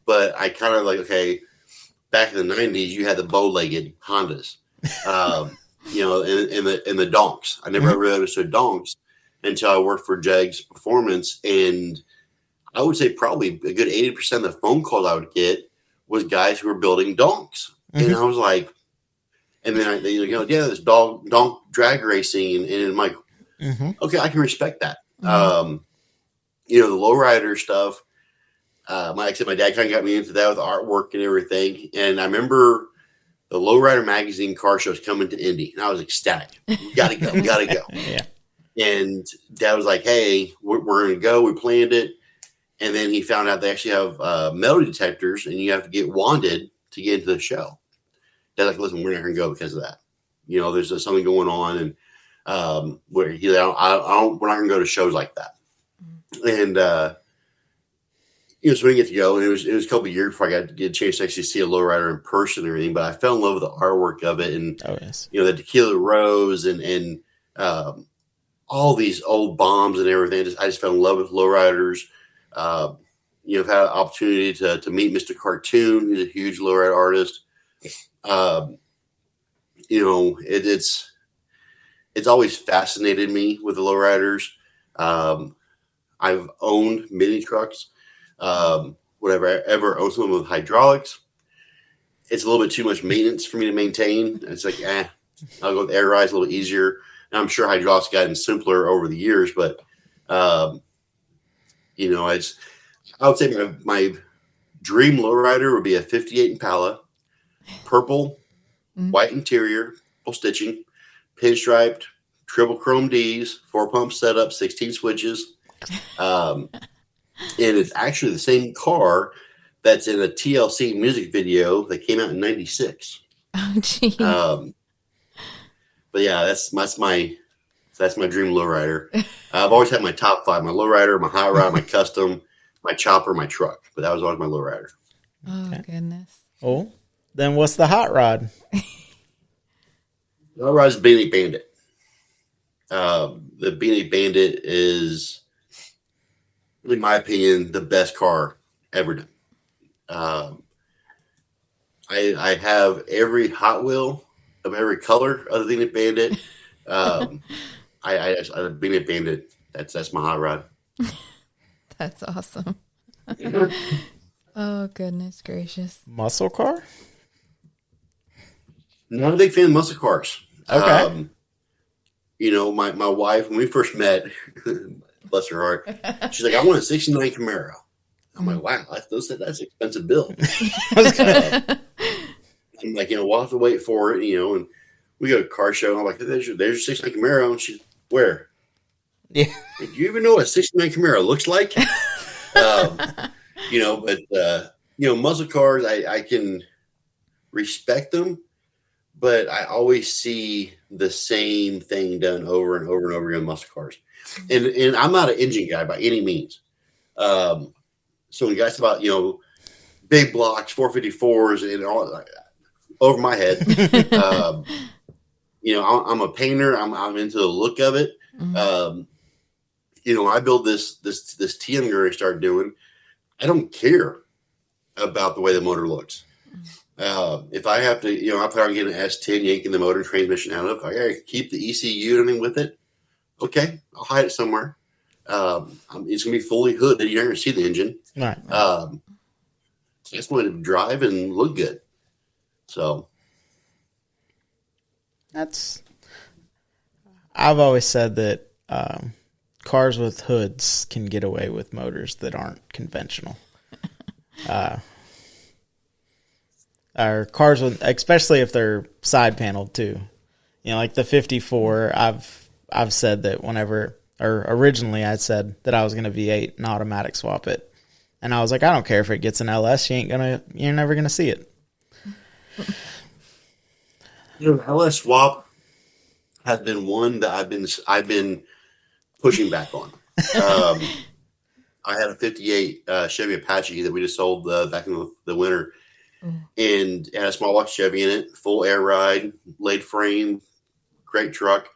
But I kind of like, okay, back in the 90s, you had the bow-legged Hondas, and the donks. I never really understood donks until I worked for Jegs Performance. And I would say probably a good 80% of the phone calls I would get was guys who were building donks. And I was like, and then this donk drag racing. And I'm like, okay, I can respect that. The lowrider stuff, like I said, my dad kind of got me into that with artwork and everything. And I remember the Lowrider Magazine car show was coming to Indy, and I was ecstatic. We gotta go. Yeah. And Dad was like, hey, we're going to go. We planned it. And then he found out they actually have metal detectors, and you have to get wanded to get into the show. Dad's like, listen, we're not going to go because of that. There's something going on, and where we're not going to go to shows like that. And so we didn't get to go, and it was a couple of years before I got to get a chance to actually see a lowrider in person and everything. But I fell in love with the artwork of it, and the Tequila Rose and all these old bombs and everything. I just fell in love with lowriders. I've had an opportunity to meet Mr. Cartoon, who's a huge lowrider artist. It's always fascinated me with the lowriders. I've owned mini trucks. Whatever I ever owned some with hydraulics. It's a little bit too much maintenance for me to maintain. It's like, I'll go with air rise, a little easier. And I'm sure hydraulics gotten simpler over the years, but I would say my dream lowrider would be a 58 Impala, purple, white interior, full stitching, pinstriped, triple chrome Ds, 4-pump setup, 16 switches. And it's actually the same car that's in a TLC music video that came out in '96. Oh, geez. But yeah, that's my dream lowrider. I've always had my top 5: my lowrider, my hot rod, my custom, my chopper, my truck. But that was always my lowrider. Oh, goodness. Oh, then what's the hot rod? The hot rod is Beanie Bandit. The Beanie Bandit is, in my opinion, the best car ever done. I have every Hot Wheel of every color other than a Bandit. Beanie Bandit. That's my hot rod. That's awesome. Oh, goodness gracious. Muscle car? Not a big fan of muscle cars. Okay. My wife, when we first met, bless her heart, she's like, I want a '69 Camaro. I'm like, wow, that's an expensive bill. I'm like, we'll have to wait for it, and we go to a car show. I'm like, there's your '69 Camaro. And she's, where? Yeah. Do you even know what a '69 Camaro looks like? Muscle cars, I can respect them, but I always see the same thing done over and over and over again in muscle cars. And I'm not an engine guy by any means. So when guys talk about, big blocks, 454s, and all that, over my head, I'm a painter. I'm into the look of it. I build this TM I'm going to start doing. I don't care about the way the motor looks. If I have to, I plan on getting an S10, yanking the motor and transmission out of it. If I got to keep the ECU and everything with it, okay, I'll hide it somewhere. It's going to be fully hooded. You're not going to see the engine. Right. So I just want to drive and look good. So I've always said that cars with hoods can get away with motors that aren't conventional. Or cars with, especially if they're side paneled too. Like the 54, I've I've said that originally I said that I was going to V8 and automatic swap it. And I was like, I don't care if it gets an LS. You're never going to see it. LS swap has been one that I've been pushing back on. I had a 58 Chevy Apache that we just sold back in the winter. And it had a small block Chevy in it, full air ride, laid frame, great truck.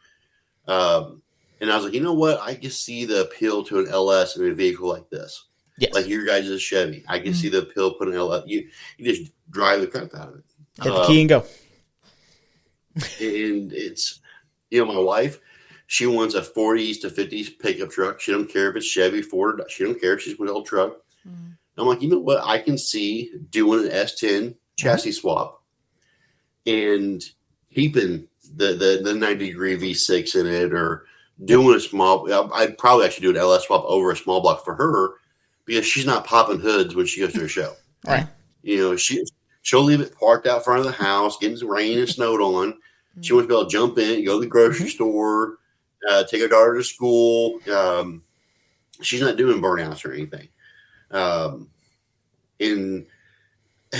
And I was like, you know what? I can see the appeal to an LS in a vehicle like this. Yes. Like your guys' Chevy. I can see the appeal putting an LS. You just drive the crap out of it. Hit the key and go. And it's, my wife, she wants a 40s to 50s pickup truck. She don't care if it's Chevy, Ford. She don't care if she's with an old truck. I'm like, you know what? I can see doing an S10 chassis swap and keeping the 90-degree V6 in it, or doing a small. I'd probably actually do an LS swap over a small block for her because she's not popping hoods when she goes to a show. Right. She'll leave it parked out front of the house, getting some rain and snowed on. She wants to be able to jump in, go to the grocery store, take her daughter to school. She's not doing burnouts or anything. And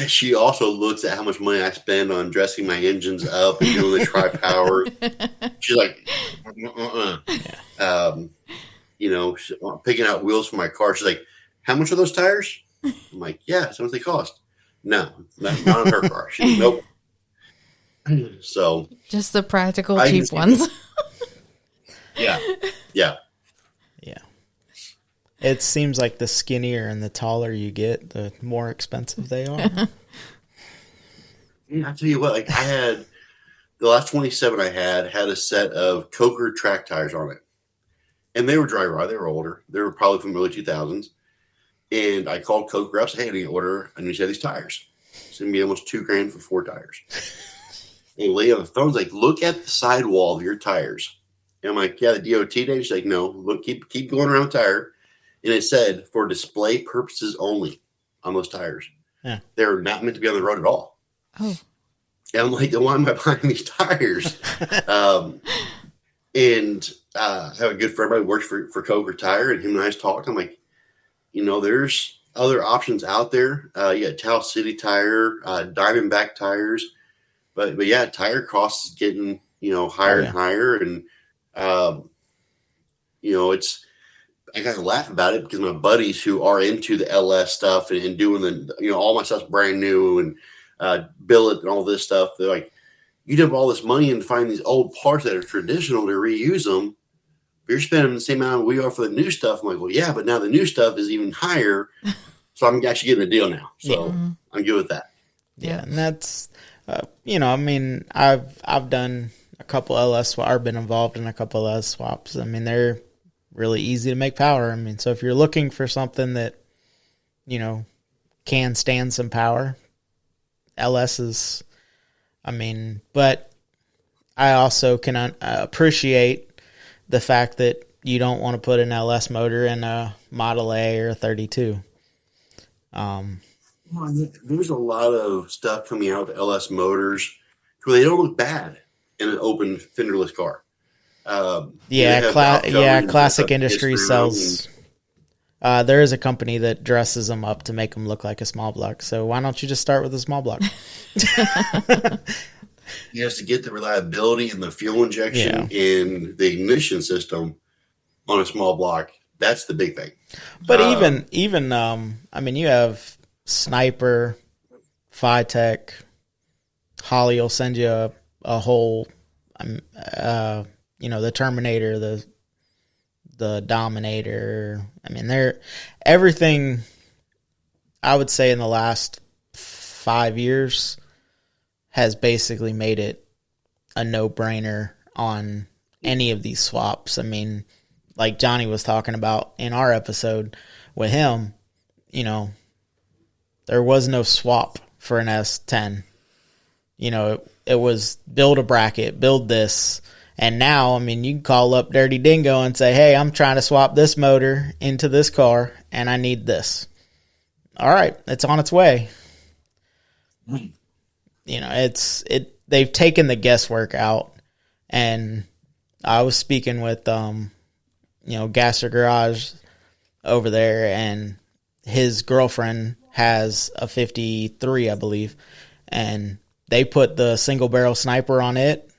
she also looks at how much money I spend on dressing my engines up and doing the tri-power. She's like, picking out wheels for my car. She's like, how much are those tires? I'm like, yeah, how much they cost. No, not on her car. She's nope. So just the practical cheap ones. Yeah. It seems like the skinnier and the taller you get, the more expensive they are. I tell you what, like I had the last 27 I had a set of Coker track tires on it, and they were dry rod. They were older. They were probably from early 2000s. And I called Coker up, said, "Hey, I need to order a new set of these tires. It's gonna be almost $2,000 for 4 tires." And the lady on the phone's like, "Look at the sidewall of your tires." And I'm like, "Yeah, the DOT data." She's like, "No, look, keep going around the tire." And it said, "For display purposes only" on those tires. Yeah. They're not meant to be on the road at all. Oh. And I'm like, why am I buying these tires? And I have a good friend who works for Coker Tire, and him and I talked. I'm like, there's other options out there. You got Towel City Tire, Diamondback tires. But yeah, tire costs is getting, higher and higher. And, it's, I kind of laugh about it because my buddies who are into the LS stuff and doing all my stuff's brand new and billet and all this stuff. They're like, you dump all this money and find these old parts that are traditional to reuse them. But you're spending the same amount we are for the new stuff. I'm like, well, yeah, but now the new stuff is even higher. So I'm actually getting a deal now. So I'm good with that. Yeah. And that's, I've done a couple LS swaps, or been involved in a couple LS swaps. I mean, they're really easy to make power. I mean, so if you're looking for something that, can stand some power, LS is, but I also can appreciate the fact that you don't want to put an LS motor in a Model A or a 32. There's a lot of stuff coming out with LS motors where they don't look bad in an open fenderless car. Classic Industry sells. There is a company that dresses them up to make them look like a small block. So why don't you just start with a small block? Yes, to get the reliability and the fuel injection and the ignition system on a small block, that's the big thing. But even you have Sniper, Phytech, Holly will send you a whole, the Terminator, the Dominator. They're everything. I would say in the last 5 years has basically made it a no-brainer on any of these swaps. Like Johnny was talking about in our episode with him, there was no swap for an S10. It was build a bracket, build this. And now, you can call up Dirty Dingo and say, hey, I'm trying to swap this motor into this car, and I need this. All right, it's on its way. They've taken the guesswork out, and I was speaking with, Gasser Garage over there, and his girlfriend has a 53, I believe, and they put the single barrel sniper on it,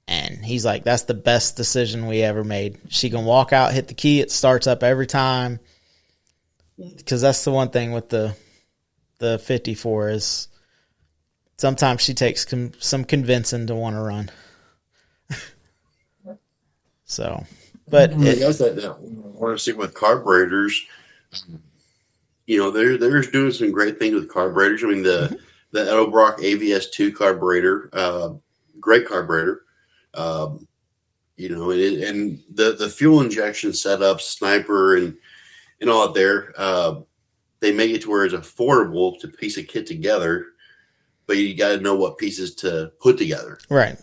and he's like, that's the best decision we ever made. She can walk out, hit the key, it starts up every time, because that's the one thing with the 54 is sometimes she takes some convincing to want to run. So, but I guess that I want to see with carburetors. They're doing some great things with carburetors. I mean, the Edelbrock AVS2 carburetor, great carburetor. And the fuel injection setup, sniper, and all out there, they make it to where it's affordable to piece a kit together, but you got to know what pieces to put together. Right.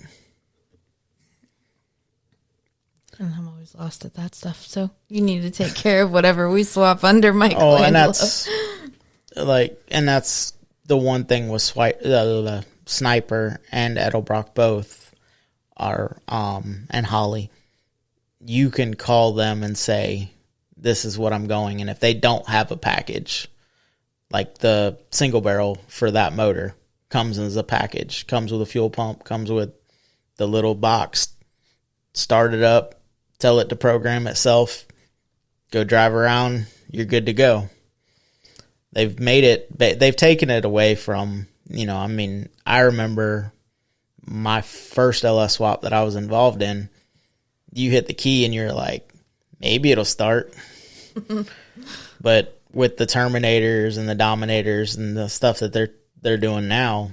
And I'm always lost at that stuff. So you need to take care of whatever we swap under Michelangelo. Oh, and that's the one thing with the Sniper and Edelbrock both are, and Holly. You can call them and say, this is what I'm going. And if they don't have a package, like the single barrel for that motor comes as a package, comes with a fuel pump, comes with the little box, start it up, tell it to program itself, go drive around, you're good to go. They've taken it away from, I remember my first LS swap that I was involved in, you hit the key and you're like, maybe it'll start. But with the Terminators and the Dominators and the stuff that they're doing now,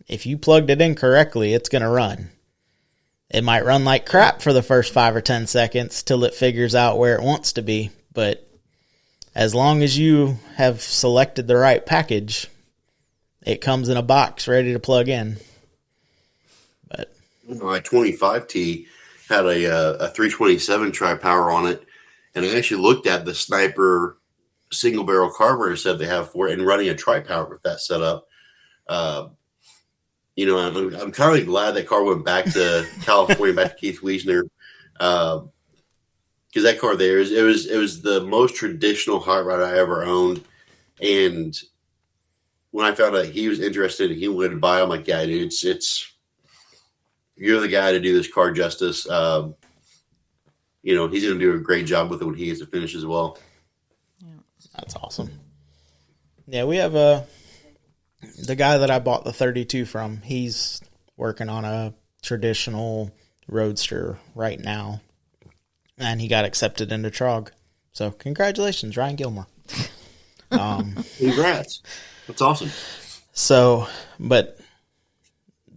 if you plugged it in correctly, it's going to run. It might run like crap for the first 5 or 10 seconds till it figures out where it wants to be. But as long as you have selected the right package, it comes in a box ready to plug in. But my 25T had a 327 tri-power on it, and I actually looked at the Sniper single barrel carburetor set they have for it, and running a tri-power with that setup. I'm kind of glad that car went back to California, back to Keith Wiesner, because that car there it was the most traditional hot rod I ever owned. And when I found out he was interested and he wanted to buy, I'm like, yeah, dude, it's you're the guy to do this car justice. He's going to do a great job with it when he gets to finish as well. Yeah, that's awesome. Yeah, we have the guy that I bought the 32 from, he's working on a traditional Roadster right now, and he got accepted into Trog. So congratulations, Ryan Gilmore. Congrats. That's awesome. So, but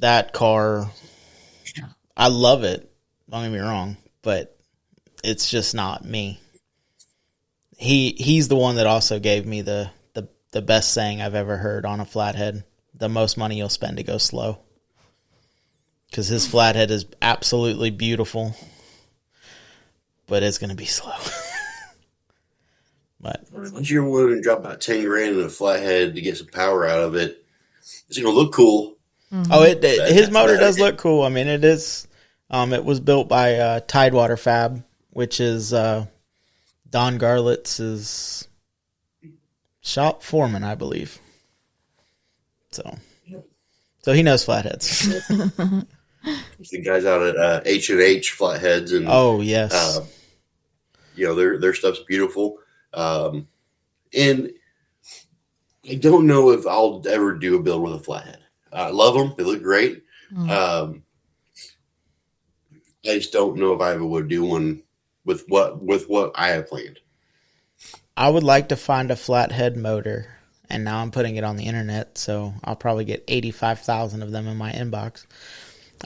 that car, I love it. Don't get me wrong, but it's just not me. He's the one that also gave me the best saying I've ever heard on a flathead: the most money you'll spend to go slow. Because his flathead is absolutely beautiful, but it's going to be slow. But once you're willing to drop about 10 grand in a flathead to get some power out of it, it's going to look cool. Mm-hmm. Oh, his motor does look cool. I mean, it is. It was built by Tidewater Fab, which is Don Garlitz's shop foreman, I believe. So he knows flatheads. The guys out at H&H Flatheads, and oh yes, their stuff's beautiful. And I don't know if I'll ever do a build with a flathead. I love them; they look great. I just don't know if I ever would do one with what I have planned. I would like to find a flathead motor, and now I'm putting it on the internet, so I'll probably get 85,000 of them in my inbox.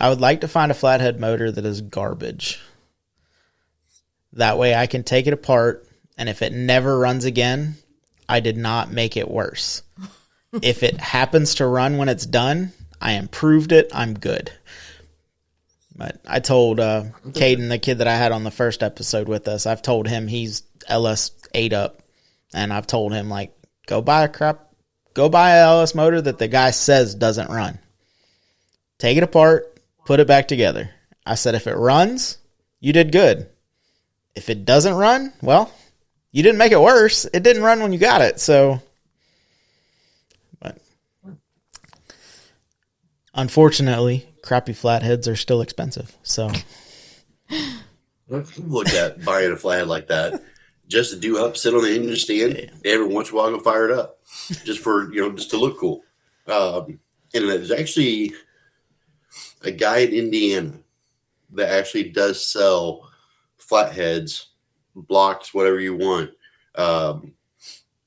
I would like to find a flathead motor that is garbage. That way I can take it apart, and if it never runs again, I did not make it worse. If it happens to run when it's done, I improved it, I'm good. But I told Caden, the kid that I had on the first episode with us, I've told him he's LS 8 up, and I've told him, like, go buy a LS motor that the guy says doesn't run. Take it apart, put it back together. I said, if it runs, you did good. If it doesn't run, well, you didn't make it worse. It didn't run when you got it. So, but unfortunately, crappy flatheads are still expensive. So, Look at buying a flathead like that just to do up, sit on the engine stand, every once in a while go fire it up, just for just to look cool. And there's actually a guy in Indiana that actually does sell flatheads, blocks, whatever you want. I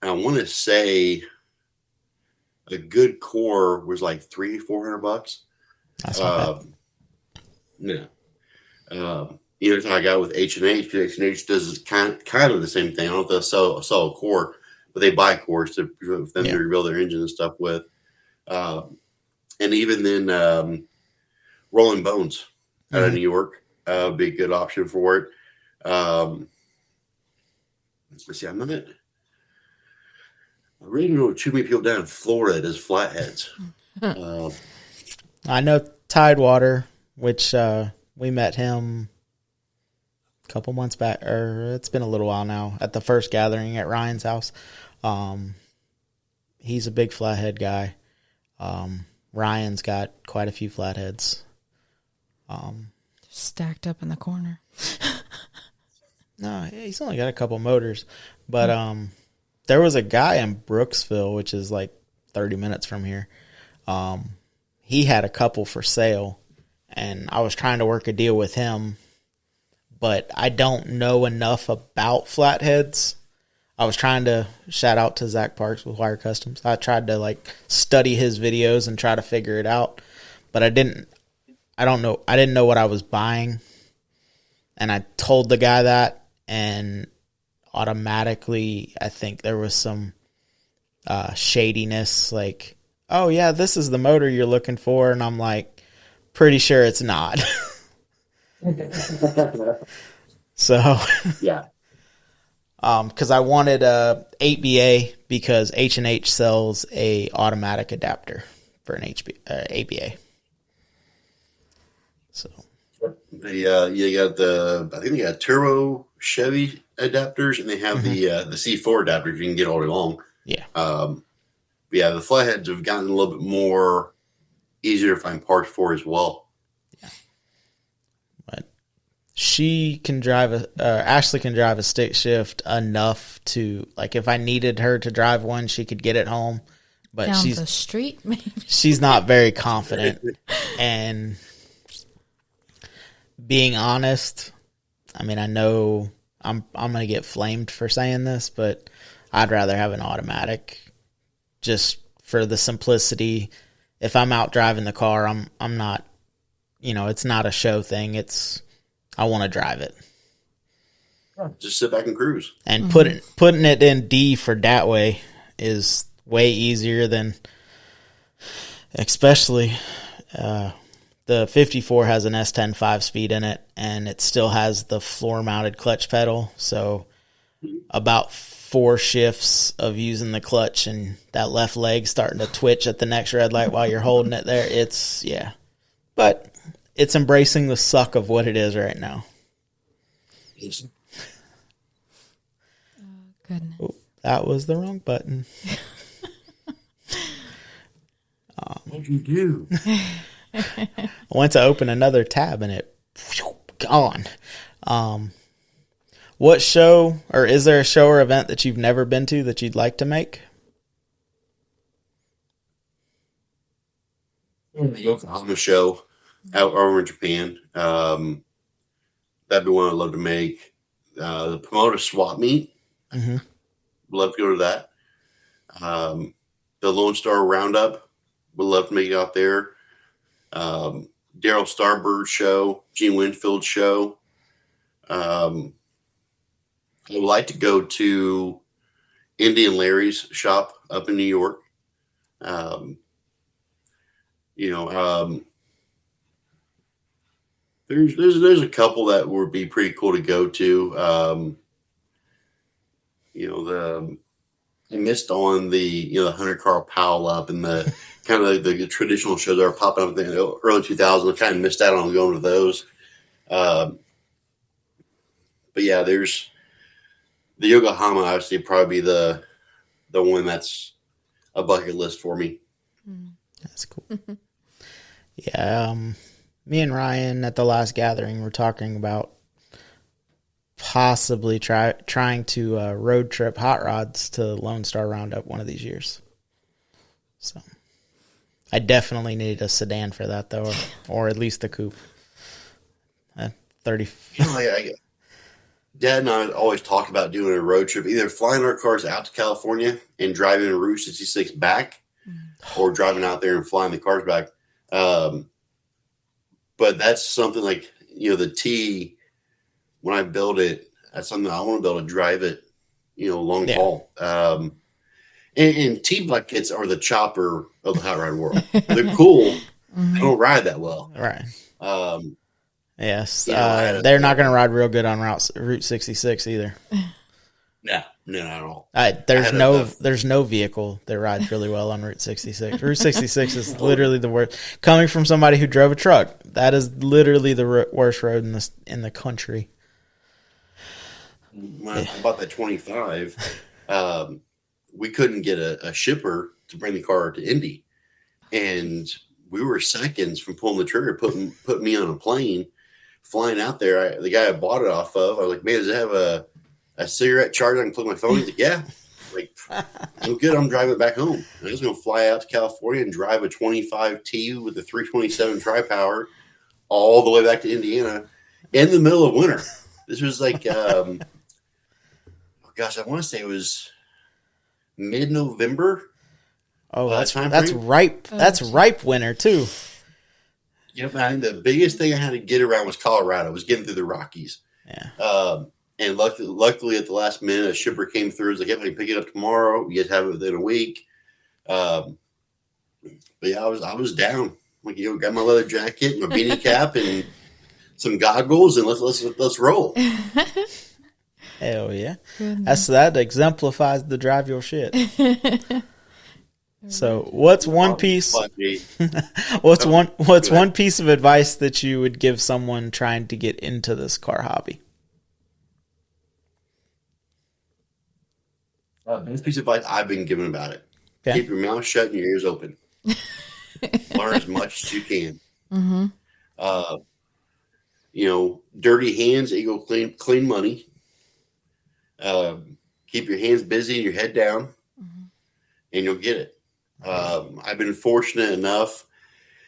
want to say a good core was like $300-400. that's not bad. No. I got with H&H, because H&H does kind of the same thing. I don't know if they'll sell a core, but they buy cores for them to rebuild their engine and stuff with. And even then, Rolling Bones out of New York would be a good option for it. Let's see, I really don't know too many people down in Florida that does flatheads. I know Tidewater, which we met him a couple months back, or it's been a little while now, at the first gathering at Ryan's house. He's a big flathead guy. Ryan's got quite a few flatheads. Stacked up in the corner. No, he's only got a couple motors. But there was a guy in Brooksville, which is like 30 minutes from here. He had a couple for sale, and I was trying to work a deal with him, but I don't know enough about flatheads. I was trying to shout out to Zach Parks with Wire Customs. I tried to study his videos and try to figure it out, but I didn't know what I was buying. And I told the guy that, and automatically I think there was some shadiness, like, oh yeah, this is the motor you're looking for. And I'm like, pretty sure it's not. So yeah. Because I wanted a 8BA, because H&H sells a automatic adapter for an ABA. So you got I think they got turbo Chevy adapters, and they have the C4 adapters you can get all day long. Yeah. The flatheads have gotten a little bit more easier to find parts for as well. Yeah. But she can drive Ashley can drive a stick shift enough to, if I needed her to drive one, she could get it home. But down the street, maybe. She's not very confident. And being honest, I mean, I know I'm going to get flamed for saying this, but I'd rather have an automatic, just for the simplicity. If I'm out driving the car, I'm not, it's not a show thing. I want to drive it. Just sit back and cruise. And putting it in D for that way is way easier than, especially, the 54 has an S10 5-speed in it, and it still has the floor-mounted clutch pedal. So about 4 shifts of using the clutch and that left leg starting to twitch at the next red light while you're holding it there. But it's embracing the suck of what it is right now. Oh, goodness. Oh, that was the wrong button. What'd you do? I went to open another tab and it gone. What show, or is there a show or event that you've never been to that you'd like to make? The Yokohama show out over in Japan. That'd be one I'd love to make. The Pomona swap meet. Mm-hmm. Would love to go to that. The Lone Star Roundup. Would love to make it out there. Daryl Starbird show, Gene Winfield show. I would like to go to Indian Larry's shop up in New York. There's a couple that would be pretty cool to go to. I missed on the Hunter Carl Powell up in the kind of the traditional shows that are popping up in the early 2000s. I kind of missed out on going to those. But yeah, there's the Yokohama. Obviously, probably the one that's a bucket list for me. That's cool. Yeah, me and Ryan at the last gathering were talking about possibly trying to road trip hot rods to Lone Star Roundup one of these years. So I definitely need a sedan for that though, or at least a coupe. 30. You know, Dad and I always talk about doing a road trip, either flying our cars out to California and driving a Route 66 back, or driving out there and flying the cars back. But that's something like, the T, when I build it, that's something I want to be able to drive it, long haul. And T buckets are the chopper of the hot rod world. They're cool. They don't ride that well. Right. Yes. They're not going to ride real good on Route 66 either. No, not at all. There's no vehicle that rides really well on Route 66. Route 66 is literally the worst. Coming from somebody who drove a truck, that is literally the worst road in the country. When I bought that 25, we couldn't get a shipper to bring the car to Indy, and we were seconds from pulling the trigger, putting me on a plane, flying out there. The guy I bought it off of, I was like, man, does it have a cigarette charger I can plug my phone? He's like, yeah. Like, I'm good. I'm driving back home. And I was going to fly out to California and drive a 25T with a 327 tri-power all the way back to Indiana in the middle of winter. This was like, I want to say it was mid-November. Oh, that's ripe. That's ripe winter too. Yep, the biggest thing I had to get around was Colorado. Was getting through the Rockies. Yeah. And luckily, at the last minute, a shipper came through. It was like, "Yep, I can pick it up tomorrow. You guys have it within a week." But yeah, I was down. Like, got my leather jacket, my beanie cap, and some goggles, and let's roll. Hell yeah! That exemplifies the drive your shit. So, what's one piece? What's one piece of advice that you would give someone trying to get into this car hobby? Best piece of advice I've been given about it: okay. Keep your mouth shut and your ears open. Learn as much as you can. Mm-hmm. Dirty hands equal clean money. Keep your hands busy and your head down, and you'll get it. I've been fortunate enough,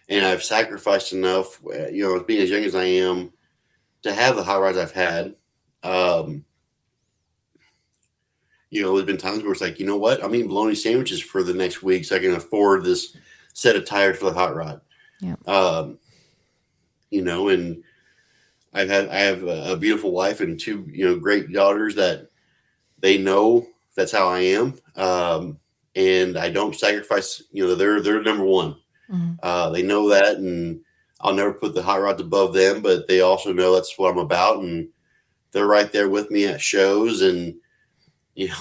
and I've sacrificed enough, being as young as I am, to have the hot rods I've had. There's been times where it's like, you know what? I'm eating bologna sandwiches for the next week so I can afford this set of tires for the hot rod. Yep. And I have a beautiful wife and two, great daughters that they know that's how I am. And I don't sacrifice, they're number one. Mm-hmm. They know that, and I'll never put the hot rods above them, but they also know that's what I'm about. And they're right there with me at shows. And,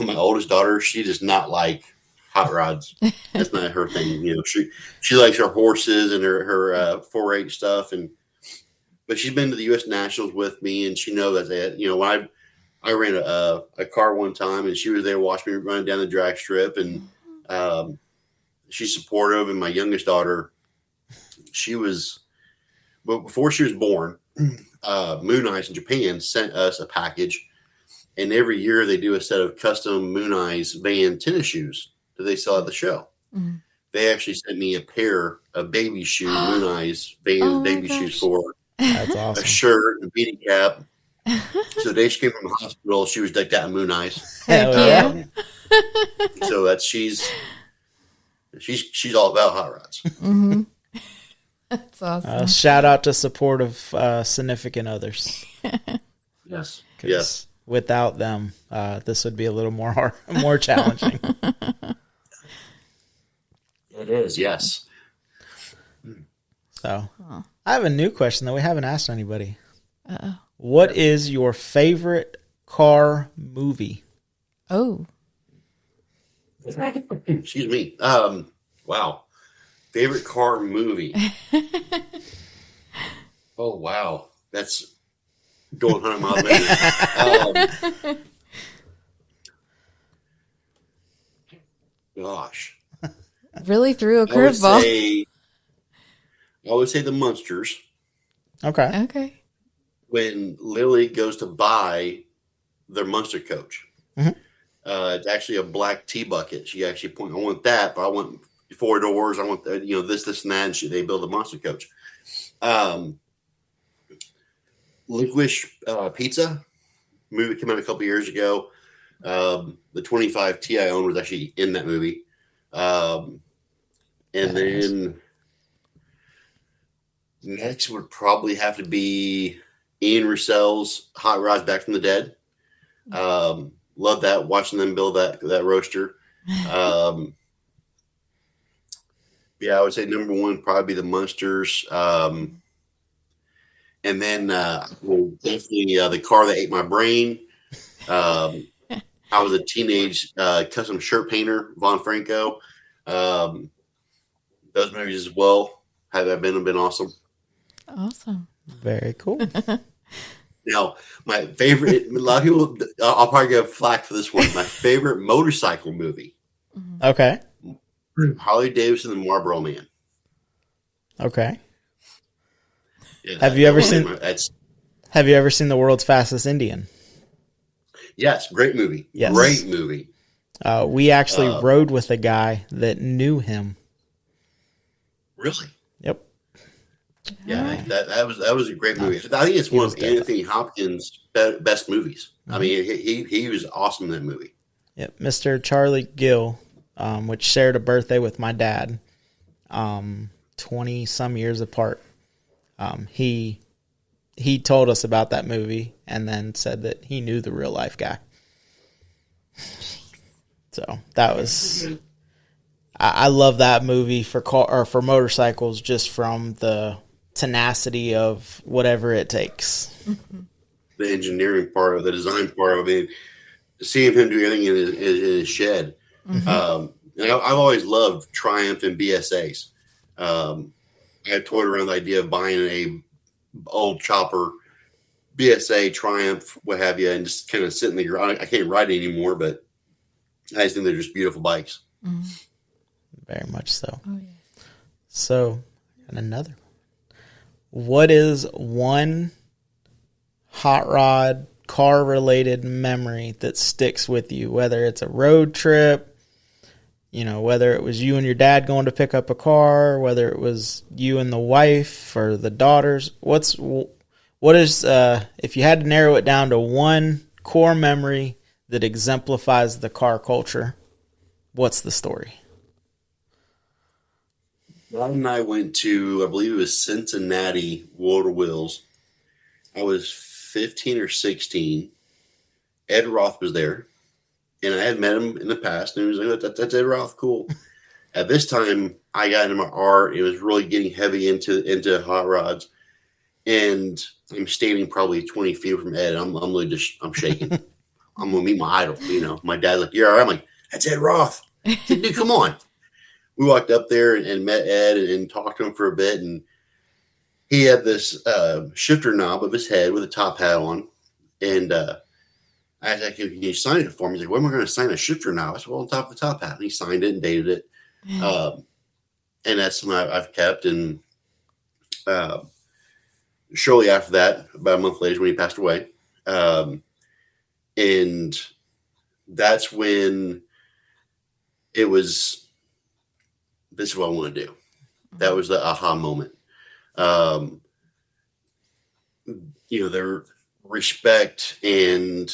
my oldest daughter, she does not like hot rods. That's not her thing. She likes her horses and her 4-H stuff. But she's been to the U.S. Nationals with me, and she knows that, when I ran a car one time, and she was there watching me run down the drag strip, and she's supportive. And my youngest daughter, before she was born, Moon Eyes in Japan sent us a package, and every year they do a set of custom Moon Eyes band tennis shoes that they sell at the show. Mm-hmm. They actually sent me a pair of baby shoe Moon Eyes band baby shoes for That's awesome. A shirt, a beanie cap. So the day she came from the hospital, she was decked out in Moon Eyes. Heck yeah. So she's all about hot rods. Mm-hmm. That's awesome. Shout out to supportive significant others. Yes. Without them, this would be a little more challenging. It is, yes. So, I have a new question that we haven't asked anybody. Uh-oh. What is your favorite car movie? Oh. Excuse me. Wow. Favorite car movie? Oh, wow. That's going 100 miles an hour. Gosh. Really threw a I would curveball. say the Munsters. Okay. Okay. When Lily goes to buy their Munster coach. Mhm. It's actually a black tea bucket. She actually I want that, but I want 4 doors. I want this, and that. And they build a Monster coach. Licorice Pizza movie came out a couple years ago. The 25 Ti I own was actually in that movie. And then next would probably have to be Ian Russell's Hot Rods Back from the Dead. Love that, watching them build that roaster. Yeah, I would say number one probably be the Munsters. And then definitely the car that ate my brain. I was a teenage custom shirt painter, Von Franco. Those movies as well have been awesome. Awesome. Very cool. Now, my favorite, a lot of people, I'll probably get flack for this one. My favorite motorcycle movie, Okay. Harley Davidson and Marlboro Man. Okay. Yeah, Have you ever that seen? one, Have you ever seen The World's Fastest Indian? Yes, great movie. Yes. Great movie. We actually rode with a guy that knew him. Really? Yep. Yeah, that was a great movie. I think it's one of Anthony Hopkins' best movies. I mean, he was awesome in that movie. Yep. Mr. Charlie Gill, which shared a birthday with my dad, 20 some years apart. He told us about that movie and then said that he knew the real life guy. So that was, I love that movie for motorcycles, just from the tenacity of whatever it takes. The engineering part of the design part of it, seeing him do everything in his shed. And I've always loved Triumph and BSAs. I had toyed around the idea of buying a old chopper, BSA, Triumph, what have you, and just kind of sit in the garage. I can't ride it anymore, but I just think they're just beautiful bikes. Very much so. Oh, yeah. So, and another one. What is one hot rod car related memory that sticks with you? Whether it's a road trip, whether it was you and your dad going to pick up a car, whether it was you and the wife or the daughters. What is if you had to narrow it down to one core memory that exemplifies the car culture, what's the story? Rod and I went to, I believe it was Cincinnati World of Wheels. I was 15 or 16. Ed Roth was there, and I had met him in the past, and he was like, that's Ed Roth, cool. At this time, I got into my art. It was really getting heavy into hot rods, and I'm standing probably 20 feet from Ed. I'm really I'm shaking. I'm going to meet my idol, My dad's like, you're all right. I'm like, that's Ed Roth. I said, dude, come on. We walked up there and met Ed and talked to him for a bit, and he had this shifter knob of his head with a top hat on, and I was like, can you sign it for me? He's like, what am I going to sign a shifter knob? I said, well, on top of the top hat. And he signed it and dated it. And that's something I've kept. And shortly after that, about a month later, when he passed away, and that's when it was, this is what I want to do. That was the aha moment. Their respect and,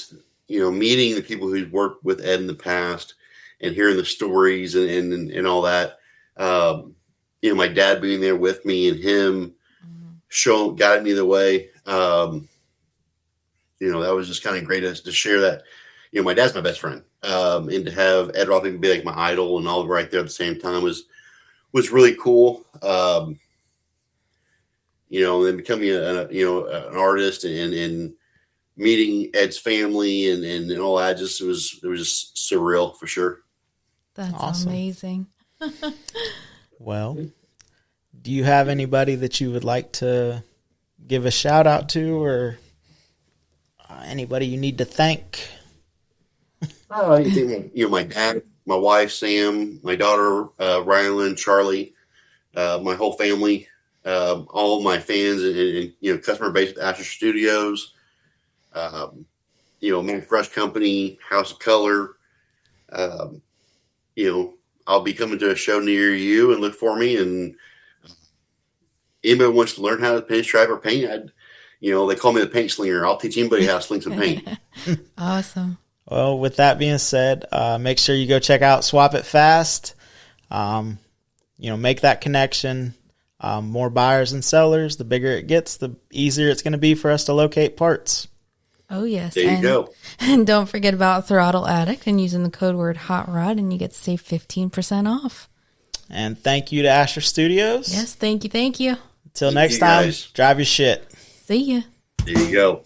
meeting the people who've worked with Ed in the past and hearing the stories and all that. My dad being there with me and him guided me the way. That was just kind of great to share that. My dad's my best friend. And to have Ed Roth be like my idol and all right there at the same time was really cool. And then becoming an artist and meeting Ed's family and all that, it was just surreal for sure. That's awesome. amazing. Well, Do you have anybody that you would like to give a shout out to, or anybody you need to thank? My dad, my wife, Sam, my daughter, Rylan, Charlie, my whole family, all my fans and customer base at Asher Studios, Man Fresh Company, House of Color. I'll be coming to a show near you, and look for me. And anybody wants to learn how to pinstripe or paint, they call me the paint slinger. I'll teach anybody how to sling some paint. Awesome. Well, with that being said, make sure you go check out Swap It Fast. Make that connection. More buyers and sellers. The bigger it gets, the easier it's going to be for us to locate parts. Oh, yes. There you go. And don't forget about Throttle Addict and using the code word Hot Rod, and you get to save 15% off. And thank you to Asher Studios. Yes, thank you. Until next time, guys. drive your shit. See ya. There you go.